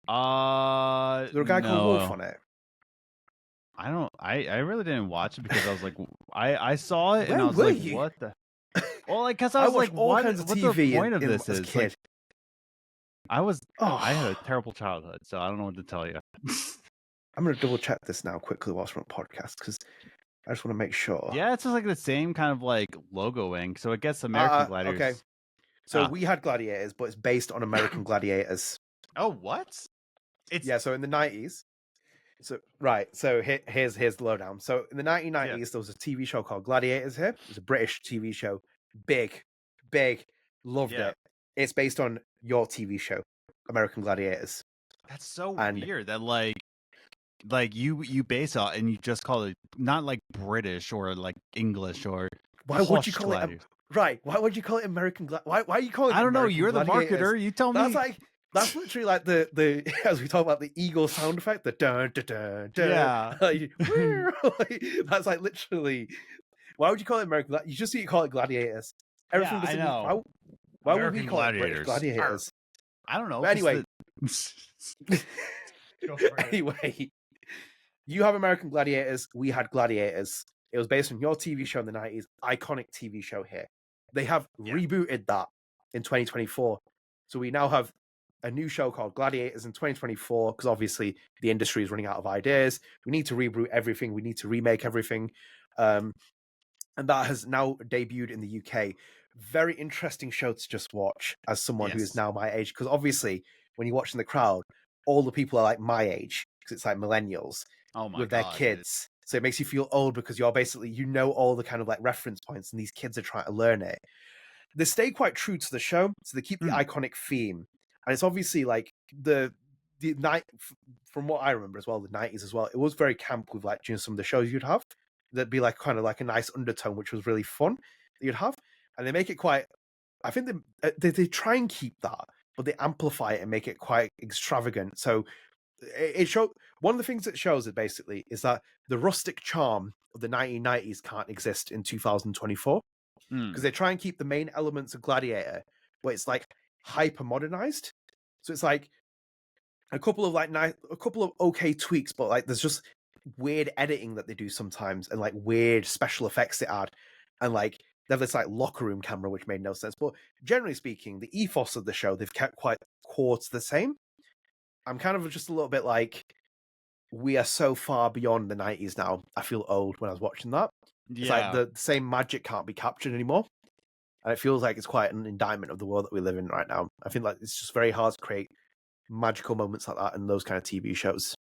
There was a guy called Wolf on it. I really didn't watch it because I was like, I saw it and Where I was were like, you? what the? Well, because I was like, all kinds of what TV the point of as this a is? kid. I had a terrible childhood, so I don't know what to tell you. I'm going to double check this now quickly whilst we're on podcast because I just want to make sure. Yeah, it's just the same kind of logoing, so it gets American Gladiators. Okay. So we had Gladiators, but it's based on American Gladiators. Oh, what? So in the 90s. So here's the lowdown. So in the 1990s, there was a TV show called Gladiators here. It was a British TV show. Big, loved it. It's based on your TV show, American Gladiators. That's so weird that you base it and you just call it not British or English or why would you call it right? Why would you call it American Why are you calling it? I don't know. American You're the Gladiators? marketer. You tell me. That's literally the as we talk about the eagle sound effect, the dun dun dun dun. Yeah. That's literally. Why would you call it American? You just need to call it Gladiators. Everything. I know. Why would American we call it British Gladiators. Gladiators? I don't know. But anyway, Go for it. anyway, you have American Gladiators. We had Gladiators. It was based on your TV show in the 90s, iconic TV show here. They have rebooted that in 2024. So we now have a new show called Gladiators in 2024 because obviously the industry is running out of ideas. We need to reboot everything. We need to remake everything. And that has now debuted in the UK. Very interesting show to just watch as someone who is now my age. Because obviously, when you're watching the crowd, all the people are like my age because it's like millennials with their kids. Dude. So it makes you feel old because you're basically, you know, all the kind of like reference points and these kids are trying to learn it. They stay quite true to the show. So they keep the iconic theme. And it's obviously like the night, from what I remember as well, the 90s as well, it was very camp with like some of the shows you'd have. There'd be like kind of like a nice undertone, which was really fun that you'd have. And they make it quite, I think they try and keep that, but they amplify it and make it quite extravagant. So it showed, one of the things it shows it basically is that the rustic charm of the 1990s can't exist in 2024 because they try and keep the main elements of Gladiator, but it's like hyper modernized. So it's like a couple of okay tweaks, but like there's just weird editing that they do sometimes and like weird special effects they add, and like they have this like locker room camera which made no sense. But generally speaking, the ethos of the show they've kept quite core to the same. I'm kind of just a little bit like, we are so far beyond the 90s now. I feel old when I was watching that. It's like the same magic can't be captured anymore. And it feels like it's quite an indictment of the world that we live in right now. I feel like it's just very hard to create magical moments like that in those kind of TV shows.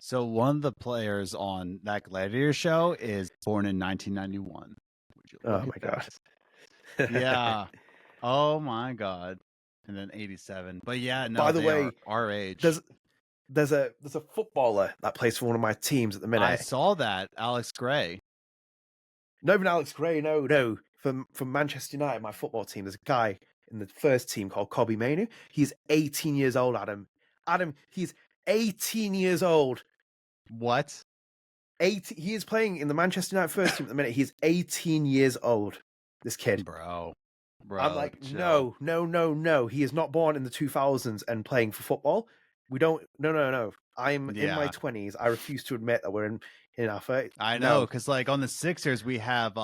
So one of the players on that Gladiator show is born in 1991. Oh my god. Yeah. Oh my god. And then 87. But yeah, no. By the way, our age. There's a footballer that plays for one of my teams at the minute. I saw that, Alex Gray. Not even Alex Gray, no. From Manchester United, my football team, there's a guy in the first team called Kobe Mainu. He's 18 years old, Adam. Adam, he's 18 years old. What? He is playing in the Manchester United first team at the minute. He's 18 years old. This kid. Bro. I'm like, chill. No. He is not born in the 2000s and playing for football. We don't. No. I'm in my 20s. I refuse to admit that we're in our 30s. I know, because like on the Sixers, we have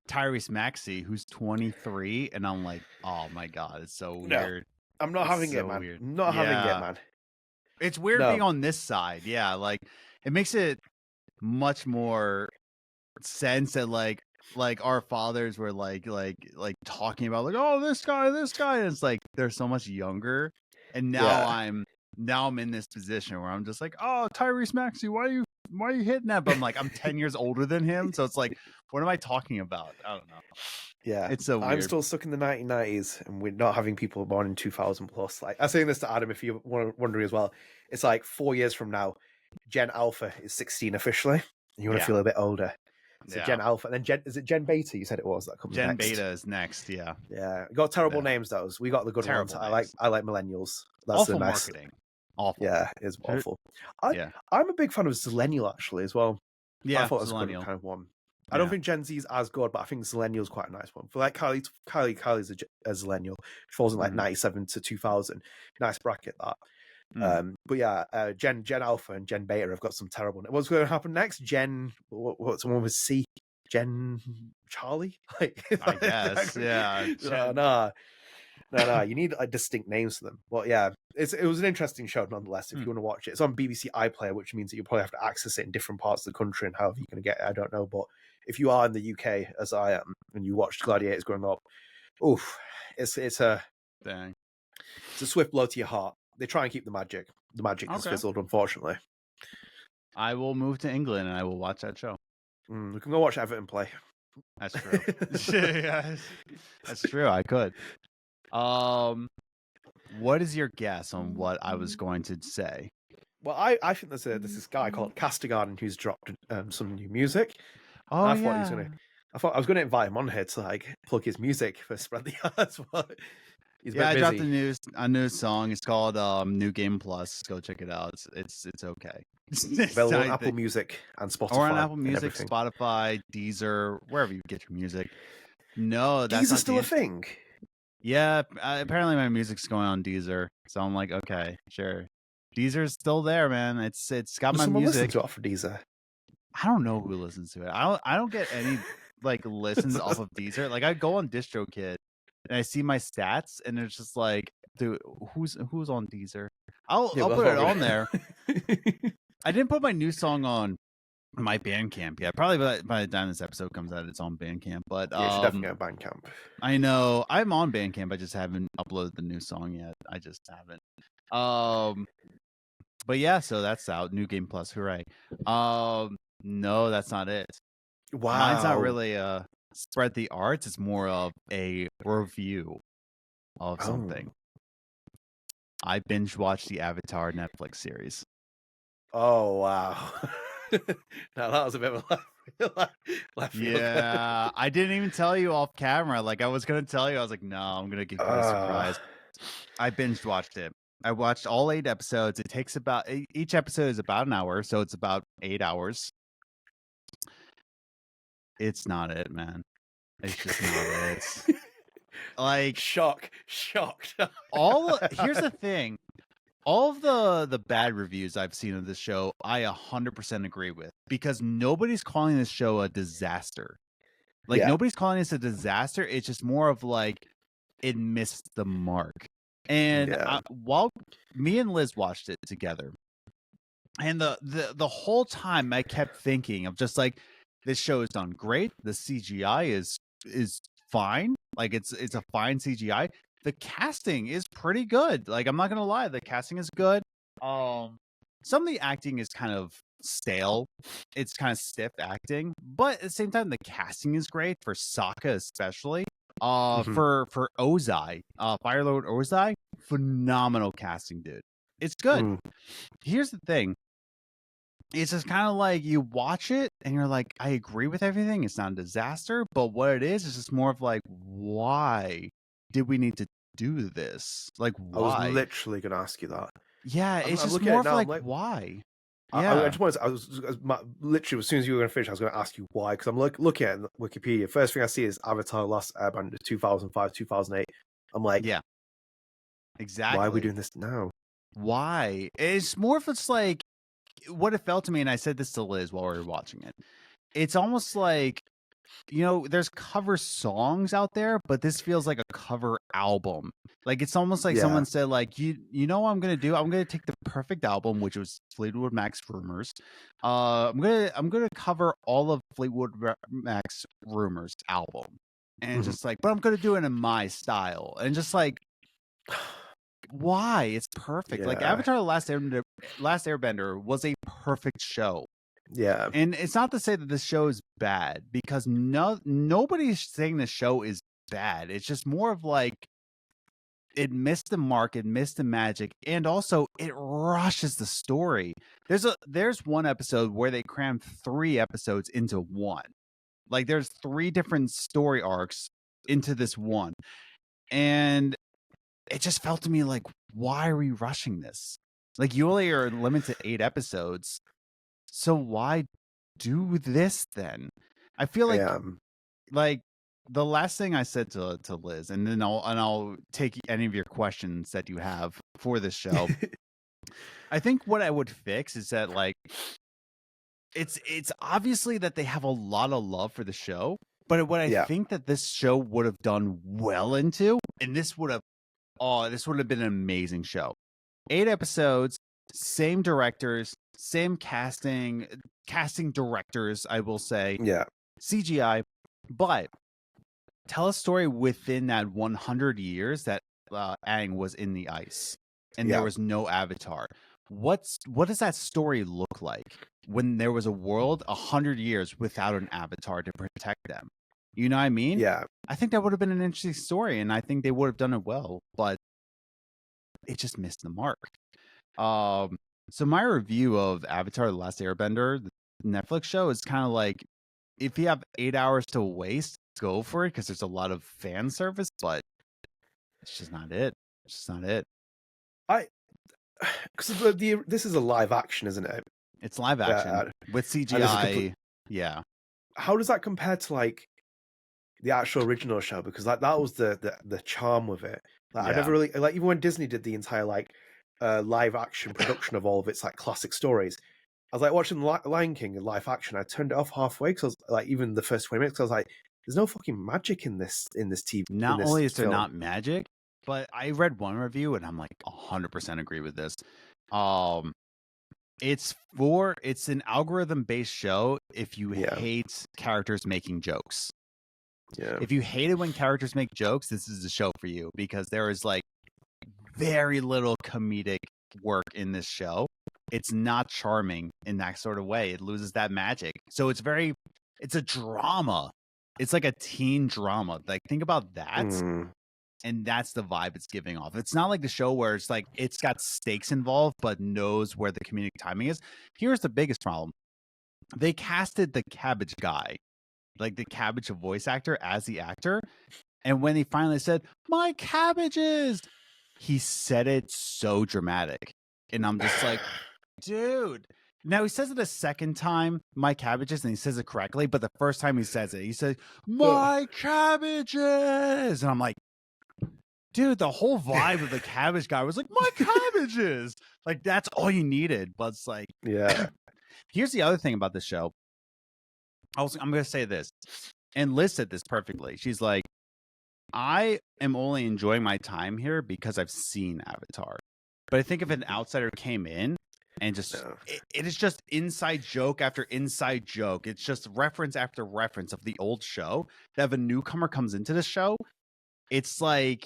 Tyrese Maxey, who's 23, and I'm like, oh my god, it's so weird. I'm not having it, man. Weird. Not having it, man. It's weird being on this side. Yeah, like it makes it much more sense that like our fathers were like talking about like, oh, this guy, and it's like they're so much younger, and now I'm in this position where I'm just like, oh, Tyrese Maxey, why are you hitting that? But I'm like, I'm 10 years older than him, so it's like, what am I talking about? I don't know. Yeah, it's so weird. I'm still stuck in the 1990s, and we're not having people born in 2000 plus. Like, I'm saying this to Adam, if you're wondering as well. It's like 4 years from now, Gen Alpha is 16 officially. And you want to feel a bit older. So Gen Alpha, and then is it Gen Beta? You said it was that comes Gen next. Beta is next. Yeah. We got terrible names. Those we got the good ones. I like millennials. That's awful the best. Marketing. Awful. Yeah, it's awful. I'm a big fan of Zillennial actually as well. Yeah, I thought it was a good kind of one. I don't think Gen Z is as good, but I think Zillennial's quite a nice one. For like Kylie's a Zillennial. She falls in like 97 to 2000. Nice bracket that. But yeah, Gen Alpha and Gen Beta have got some terrible. What's going to happen next? What's one with C? Gen Charlie? Like, I guess. Yeah. No. You need distinct names for them. But yeah, it was an interesting show nonetheless. If you want to watch it, it's on BBC iPlayer, which means that you probably have to access it in different parts of the country. And however you're going to get it, I don't know. But if you are in the UK, as I am, and you watched Gladiators growing up, it's a swift blow to your heart. They try and keep the magic. The magic has fizzled, unfortunately. I will move to England and I will watch that show. We can go watch Everton play. That's true. That's true. I could. What is your guess on what I was going to say? Well, I think there's this guy called Castigarden who's dropped some new music. Oh, I thought I was gonna invite him on here to like plug his music for Spread the Yards. I dropped a new song. It's called New Game Plus. Go check it out. It's okay. Available on Apple Music and Spotify. Or on Apple Music, Spotify, Deezer, wherever you get your music. No, that's Deezer's still a thing. Yeah, apparently my music's going on Deezer, so I'm like, okay, sure. Deezer's still there, man. It's got Does my someone listen music. to it off of Deezer? I don't know who listens to it. I don't get any like listens off of Deezer. Like I go on DistroKid and I see my stats, and it's just like, dude, who's on Deezer? I'll Yeah, put it on there. there. I didn't put my new song on my Bandcamp yet. Probably by the time this episode comes out, it's on Bandcamp. But Yeah, you should definitely get a Bandcamp. I know I'm on Bandcamp. I just haven't uploaded the new song yet. I just haven't. But yeah, so that's out. New Game Plus, hooray! No, that's not it. Wow. Mine's not really spread the arts. It's more of a review of something. I binge watched the Avatar Netflix series. Oh wow. Now that was a bit of a left field. Yeah, I didn't even tell you off camera. Like I was gonna tell you, I was like, no, I'm gonna give you a surprise. I binge watched it. I watched all 8 episodes. It takes about each episode is about an hour, so it's about 8 hours. It's not it, man. It's just not it. Like shocked. Here's the thing. All of the bad reviews I've seen of this show, I 100% agree with, because nobody's calling this show a disaster. Like nobody's calling this a disaster. It's just more of like it missed the mark. And while me and Liz watched it together, and the whole time I kept thinking of just like, this show is done great. The CGI is fine. Like it's a fine CGI. The casting is pretty good. Like I'm not gonna lie, the casting is good. Some of the acting is kind of stale. It's kind of stiff acting, but at the same time, the casting is great for Sokka especially. For Ozai, Firelord Ozai, phenomenal casting, dude. It's good. Here's the thing. It's just kind of like you watch it and you're like, I agree with everything. It's not a disaster, but what it is just more of like, why did we need to do this? Like, why? I was literally going to ask you that. Yeah, it's just more of like, why? Yeah. I was literally, as soon as you were going to finish, I was going to ask you why, because I'm looking at Wikipedia. First thing I see is Avatar: Last Airbender 2005, 2008. I'm like, yeah, exactly. Why are we doing this now? Why? It's more of it's like what it felt to me, and I said this to Liz while we were watching it. It's almost like, there's cover songs out there, but this feels like a cover album. Like it's almost like someone said, like, you know what I'm gonna do? I'm gonna take the perfect album, which was Fleetwood Mac's Rumors. I'm gonna cover all of Fleetwood Mac's Rumors album, and just like, but I'm gonna do it in my style, and just like, why? It's perfect. Like Avatar: The Last Airbender was a perfect show. Yeah. And it's not to say that this show is bad, because nobody's saying the show is bad. It's just more of like, it missed the mark, it missed the magic, and also it rushes the story. There's one episode where they crammed 3 episodes into one. Like there's 3 different story arcs into this one. And it just felt to me like, why are we rushing this? Like you only are limited to 8 episodes. So why do this then? I feel like the last thing I said to Liz, and then I'll take any of your questions that you have for this show. I think what I would fix is that, like, it's obviously that they have a lot of love for the show, but what I think that this show would have done well into, and this would have been an amazing show. 8 episodes, same directors, same casting directors, I will say. Yeah. CGI, but tell a story within that 100 years that Aang was in the ice and there was no Avatar. What does that story look like when there was a world 100 years without an Avatar to protect them? You know what I mean? Yeah. I think that would have been an interesting story, and I think they would have done it well, but it just missed the mark. So my review of Avatar: The Last Airbender, the Netflix show, is kind of like, if you have 8 hours to waste, go for it, because there's a lot of fan service, but it's just not it. It's just not it. Because this is a live action, isn't it? It's live action with CGI. Yeah. How does that compare to like the actual original show, because like that was the charm with it. Like I Yeah. never really like, even when Disney did the entire like live action production of all of its like classic stories. I was like watching Lion King in live action. I turned it off halfway because I was like, even the first 20 minutes, I was like, "There's no fucking magic in this TV." Not in this only is there film. not magic, but I read one review and I'm like 100% agree with this. Um, it's an algorithm based show if you Yeah. hate characters making jokes. Yeah, If you hate it when characters make jokes, this is the show for you, because there is like very little comedic work in this show. It's not charming in that sort of way. It loses that magic. So it's a drama. It's like a teen drama. Like, think about that. And that's the vibe it's giving off. It's not like the show where it's like it's got stakes involved, but knows where the comedic timing is. Here's the biggest problem. They casted the Cabbage guy, like the Cabbage voice actor, as the actor. And when he finally said, "My cabbages," he said it so dramatic. And I'm just like, dude. Now he says it a second time, "my cabbages," and he says it correctly. But the first time he says it, he says, "my cabbages." And I'm like, dude, the whole vibe of the Cabbage guy was like, "my cabbages." Like, that's all you needed. But it's like, yeah, here's the other thing about this show. I'm going to say this. And Liz said this perfectly. She's like, I am only enjoying my time here because I've seen Avatar. But I think if an outsider came in and just, No. it is just inside joke after inside joke. It's just reference after reference of the old show. That if a newcomer comes into the show, it's like,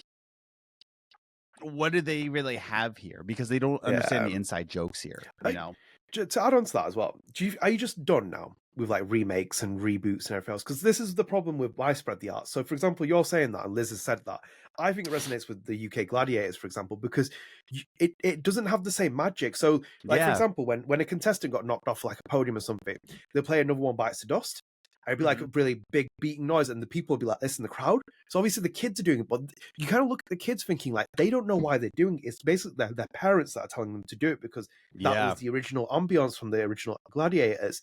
what do they really have here? Because they don't understand the inside jokes here, you know? To add on to that as well, are you just done now with like remakes and reboots and everything else? Because this is the problem with widespread the art. So, for example, you're saying that, and Liz has said that. I think it resonates with the UK Gladiators, for example, because it doesn't have the same magic. So, like for example, when a contestant got knocked off like a podium or something, they'll play Another One Bites the Dust. It'd be like a really big beating noise, and the people would be like this in the crowd. So obviously the kids are doing it, but you kind of look at the kids thinking like they don't know why they're doing it. It's basically their parents that are telling them to do it because that was the original ambience from the original Gladiators.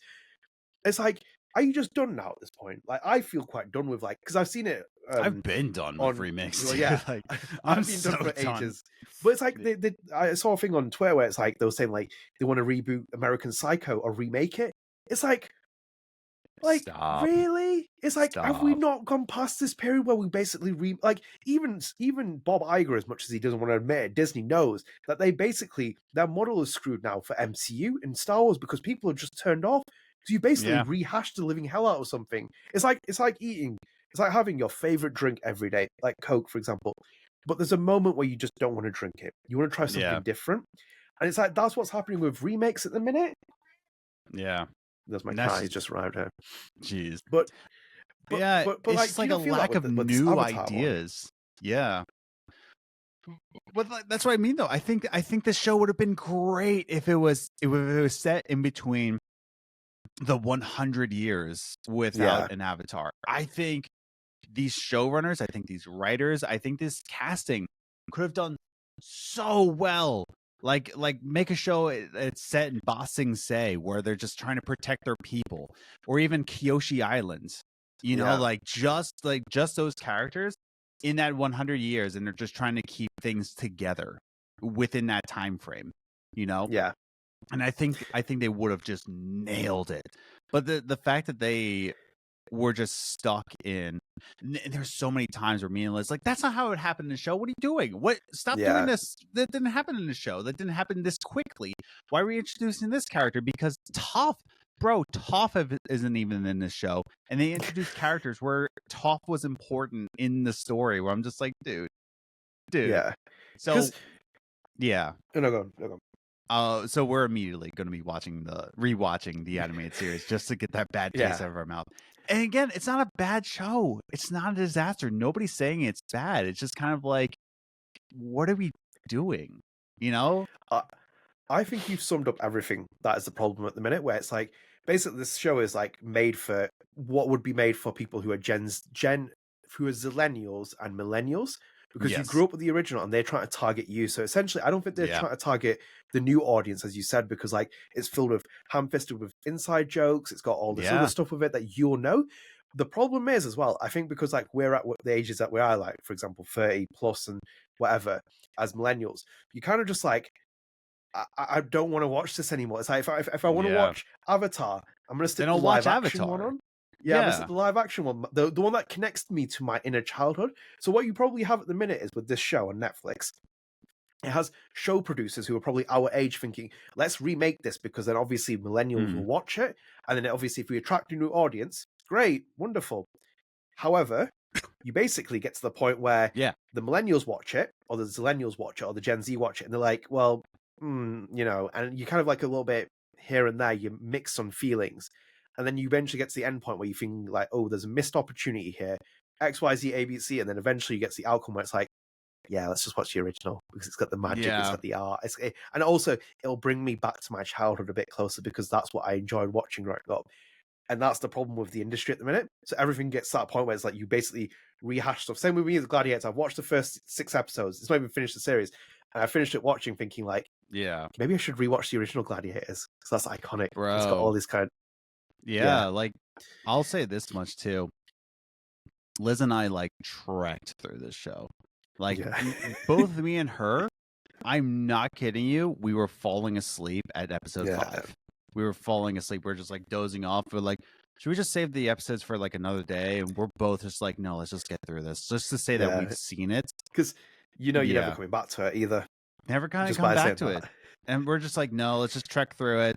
It's like, are you just done now at this point? Like, I feel quite done with like, because I've seen it. I've been done with remakes. Well, yeah, like, I've been done for ages. But it's like I saw a thing on Twitter where it's like they were saying like they want to reboot American Psycho or remake it. It's like. Like, Stop. really? It's like, have we not gone past this period where we basically even Bob Iger, as much as he doesn't want to admit it, Disney knows that they basically, their model is screwed now for MCU and Star Wars because people are just turned off because you basically rehashed the living hell out of something. It's like having your favorite drink every day, like Coke, for example. But there's a moment where you just don't want to drink it. You want to try something different. And it's like, that's what's happening with remakes at the minute. Yeah. There's my car. He's just arrived here. Jeez. But yeah, it's like, just like a lack of new ideas. Yeah. But that's what I mean, though. I think this show would have been great if it was set in between the 100 years without an Avatar. I think these showrunners, I think these writers, I think this casting could have done so well. Like make a show it's set in Ba Sing Se where they're just trying to protect their people, or even Kyoshi Islands. You know, like just those characters in that 100 years, and they're just trying to keep things together within that time frame. You know, and I think they would have just nailed it. But the fact that they were just stuck in, there's so many times where me and Liz like, that's not how it happened in the show. What are you doing? What? Stop doing this. That didn't happen in the show. That didn't happen this quickly. Why are we introducing this character? Because Toph isn't even in this show, and they introduced characters where Toph was important in the story. Where I'm just like, dude. So no, go on. So we're immediately going to be rewatching the animated series just to get that bad taste out of our mouth. And again, it's not a bad show. It's not a disaster. Nobody's saying it's bad. It's just kind of like, what are we doing? You know? I think you've summed up everything that is the problem at the minute, where it's like, basically this show is like made for what would be made for people who are who are Zillennials and Millennials, because you grew up with the original and they're trying to target you. So essentially, I don't think they're trying to target the new audience, as you said, because like it's filled with ham-fisted with inside jokes. It's got all this other stuff with it that you'll know. the problem is as well, I think because like we're at the ages that we are, like for example 30 plus and whatever, as millennials, you kind of just like, I don't want to watch this anymore. It's like if I want to watch Avatar, I'm gonna stick the live action one on. Yeah, I'm gonna stick the live action one, the one that connects me to my inner childhood. So what you probably have at the minute is with this show on Netflix, it has show producers who are probably our age thinking, let's remake this because then obviously millennials will watch it. And then obviously if we attract a new audience, great, wonderful. However, you basically get to the point where the millennials watch it, or the zillennials watch it, or the Gen Z watch it, and they're like, well, you know, and you kind of like a little bit here and there, you mix on feelings. And then you eventually get to the end point where you think like, oh, there's a missed opportunity here, X, Y, Z, A, B, C, and then eventually you get to the outcome where it's like, yeah, let's just watch the original because it's got the magic, it's got the art, and also it'll bring me back to my childhood a bit closer because that's what I enjoyed watching growing up. And that's the problem with the industry at the minute. So everything gets to that point where it's like you basically rehash stuff. Same with me as Gladiators. I've watched the first 6 episodes. It's not even finished the series, and I finished it watching, thinking like, maybe I should rewatch the original Gladiators because that's iconic. Bro. It's got all this kind. Like I'll say this much too. Liz and I like trekked through this show. Like both me and her, I'm not kidding you. We were falling asleep at episode 5. We were falling asleep. We're just like dozing off. We're like, should we just save the episodes for like another day? And we're both just like, no, let's just get through this. Just to say that we've seen it. Because you know you're never coming back to it either. Never kind of come back to it. And we're just like, no, let's just trek through it.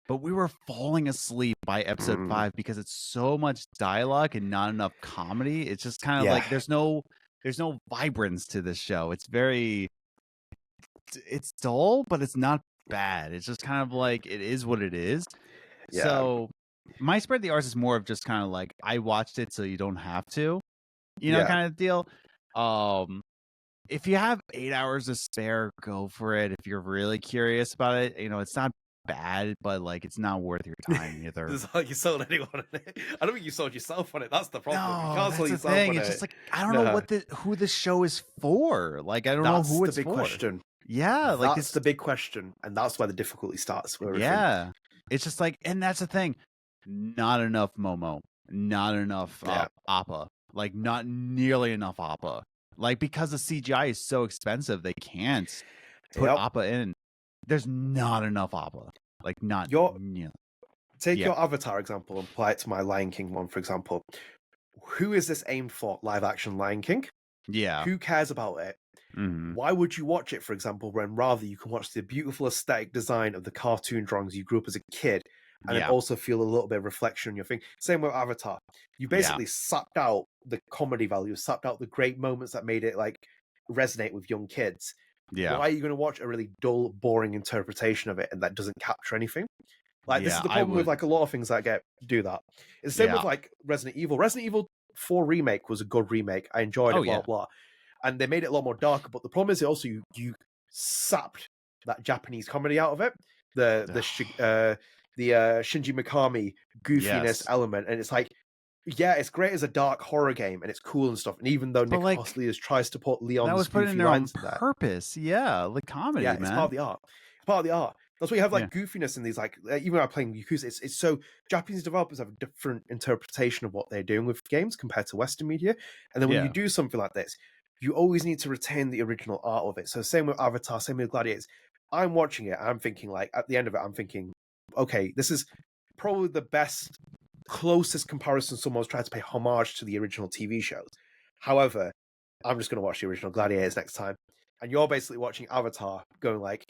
But we were falling asleep by episode 5 because it's so much dialogue and not enough comedy. It's just kind of like there's no vibrance to this show. It's dull, but it's not bad. It's just kind of like it is what it is. So my spread the arts is more of just kind of like I watched it so you don't have to, you know, kind of deal. If you have 8 hours to spare, go for it. If you're really curious about it, you know, it's not bad, but like it's not worth your time either. It's like you sold anyone on it. I don't think you sold yourself on it. That's the problem. No, you can't sell yourself on it's just like I don't know who this show is for. Like I don't know who it's for. That's the big question. Yeah, like that's the big question, and that's where the difficulty starts. It's just like, and that's the thing. Not enough Momo, not enough Appa, like not nearly enough Appa. Like because the CGI is so expensive, they can't put Appa in. There's not enough Appa. Like not. Take your Avatar example and apply it to my Lion King one, for example. Who is this aimed for? Live action Lion King? Yeah. Who cares about it? Why would you watch it, for example, when rather you can watch the beautiful aesthetic design of the cartoon drawings you grew up as a kid, and then also feel a little bit of reflection on your thing. Same with Avatar. You basically sapped out the comedy value, sapped out the great moments that made it like resonate with young kids. Why are you going to watch a really dull, boring interpretation of it and that doesn't capture anything? Like this is the problem with like a lot of things that do that. It's the same with like Resident Evil. Resident Evil 4 remake was a good remake. I enjoyed it, blah blah. And they made it a lot more darker, but the problem is also you sapped that Japanese comedy out of it. The Shinji Mikami goofiness element, and it's like, it's great as a dark horror game, and it's cool and stuff. And even though Nick Costliers tries to put Leon's goofy lines in there, purpose, like comedy, man. It's part of the art. It's part of the art. That's why you have like goofiness in these, like even when I'm playing Yakuza, it's so Japanese developers have a different interpretation of what they're doing with games compared to Western media. And then when you do something like this, you always need to retain the original art of it. So same with Avatar, same with Gladiators. I'm watching it, I'm thinking like at the end of it, I'm thinking, okay, this is probably the best, closest comparison someone's tried to pay homage to the original TV shows. However, I'm just going to watch the original Gladiators next time. And you're basically watching Avatar going like,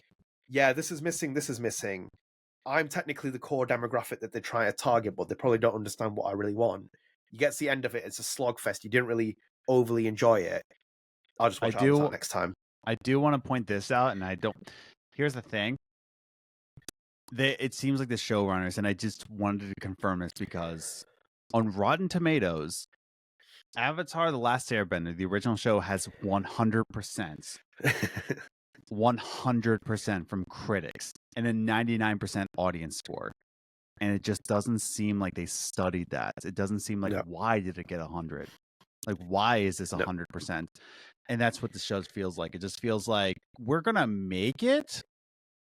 this is missing. I'm technically the core demographic that they're trying to target, but they probably don't understand what I really want. You get to the end of it, it's a slogfest. You didn't really overly enjoy it. I'll just watch Avatar next time. I do want to point this out, and I don't. Here's the thing. It seems like the showrunners, and I just wanted to confirm this because on Rotten Tomatoes, Avatar: The Last Airbender, the original show, has 100%. 100% from critics, and a 99% audience score. And it just doesn't seem like they studied that. It doesn't seem like why did it get 100? Like why is this 100%? And that's what the show feels like. It just feels like we're gonna make it,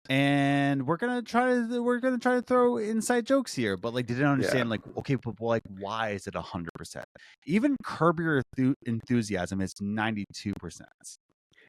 and we're gonna try to throw inside jokes here, but like didn't understand like, okay, but like why is it 100%? Even Curb Your Enthusiasm is 92%.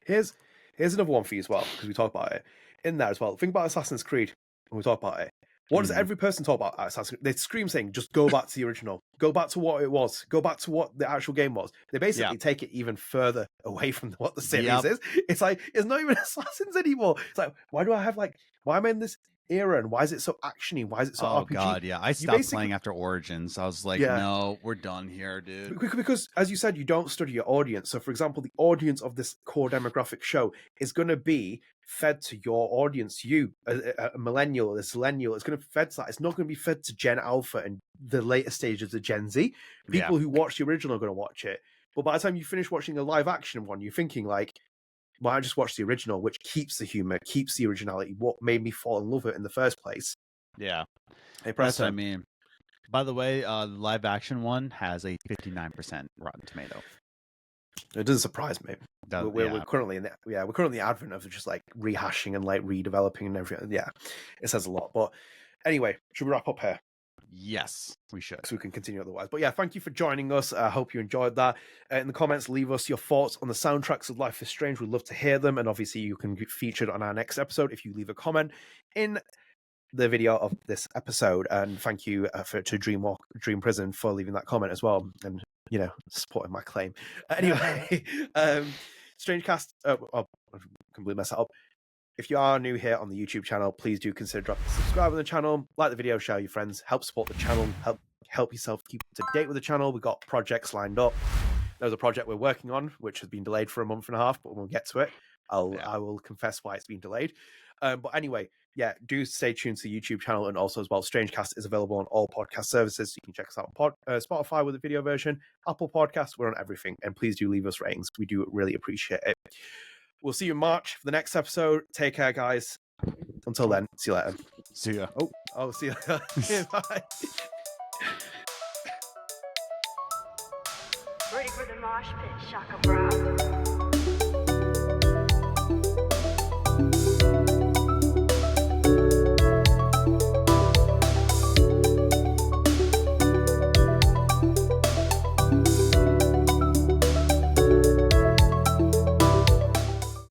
Here's another one for you as well, because we talk about it in there as well. Think about Assassin's Creed when we talk about it. What does every person talk about Assassin's Creed? They scream saying, just go back to the original. Go back to what it was. Go back to what the actual game was. They basically take it even further away from what the series is. It's like, it's not even Assassins anymore. It's like, why am I in this era, and why is it so actiony? Why is it so RPG? Oh god, yeah. I stopped playing after Origins. I was like, no, we're done here, dude. Because as you said, you don't study your audience. So for example, the audience of this core demographic show is going to be fed to your audience. You, a millennial, a millennial, it's going to be fed to that. It's not going to be fed to Gen Alpha and the later stages of Gen Z. People who watch the original are going to watch it. But by the time you finish watching a live action one, you're thinking like, well, I just watched the original, which keeps the humor, keeps the originality, what made me fall in love with it in the first place. Yeah. Hey, that's what I mean. By the way, the live action one has a 59% Rotten Tomato. It doesn't surprise me. We're currently in the advent of just like rehashing and like redeveloping and everything. Yeah, it says a lot. But anyway, should we wrap up here? Yes, we should. So we can continue otherwise. But yeah, thank you for joining us. I hope you enjoyed that. In the comments, leave us your thoughts on the soundtracks of Life is Strange. We'd love to hear them. And obviously, you can get featured on our next episode if you leave a comment in the video of this episode. And thank you to Dream Prison for leaving that comment as well. And, supporting my claim. Anyway, StrangeCast, I'll completely mess that up. If you are new here on the YouTube channel, please do consider subscribing to the channel, like the video, share with your friends, help support the channel, help yourself keep up to date with the channel. We've got projects lined up. There's a project we're working on, which has been delayed for a month and a half, but we'll get to it. I will confess why it's been delayed. But anyway, do stay tuned to the YouTube channel, and also as well, StrangeCast is available on all podcast services. So you can check us out on Spotify with the video version, Apple Podcasts, we're on everything. And please do leave us ratings. We do really appreciate it. We'll see you in March for the next episode. Take care, guys. Until then, see you later. See ya. Oh, see you later. Bye. Ready for the mosh pit, Shaka Bra.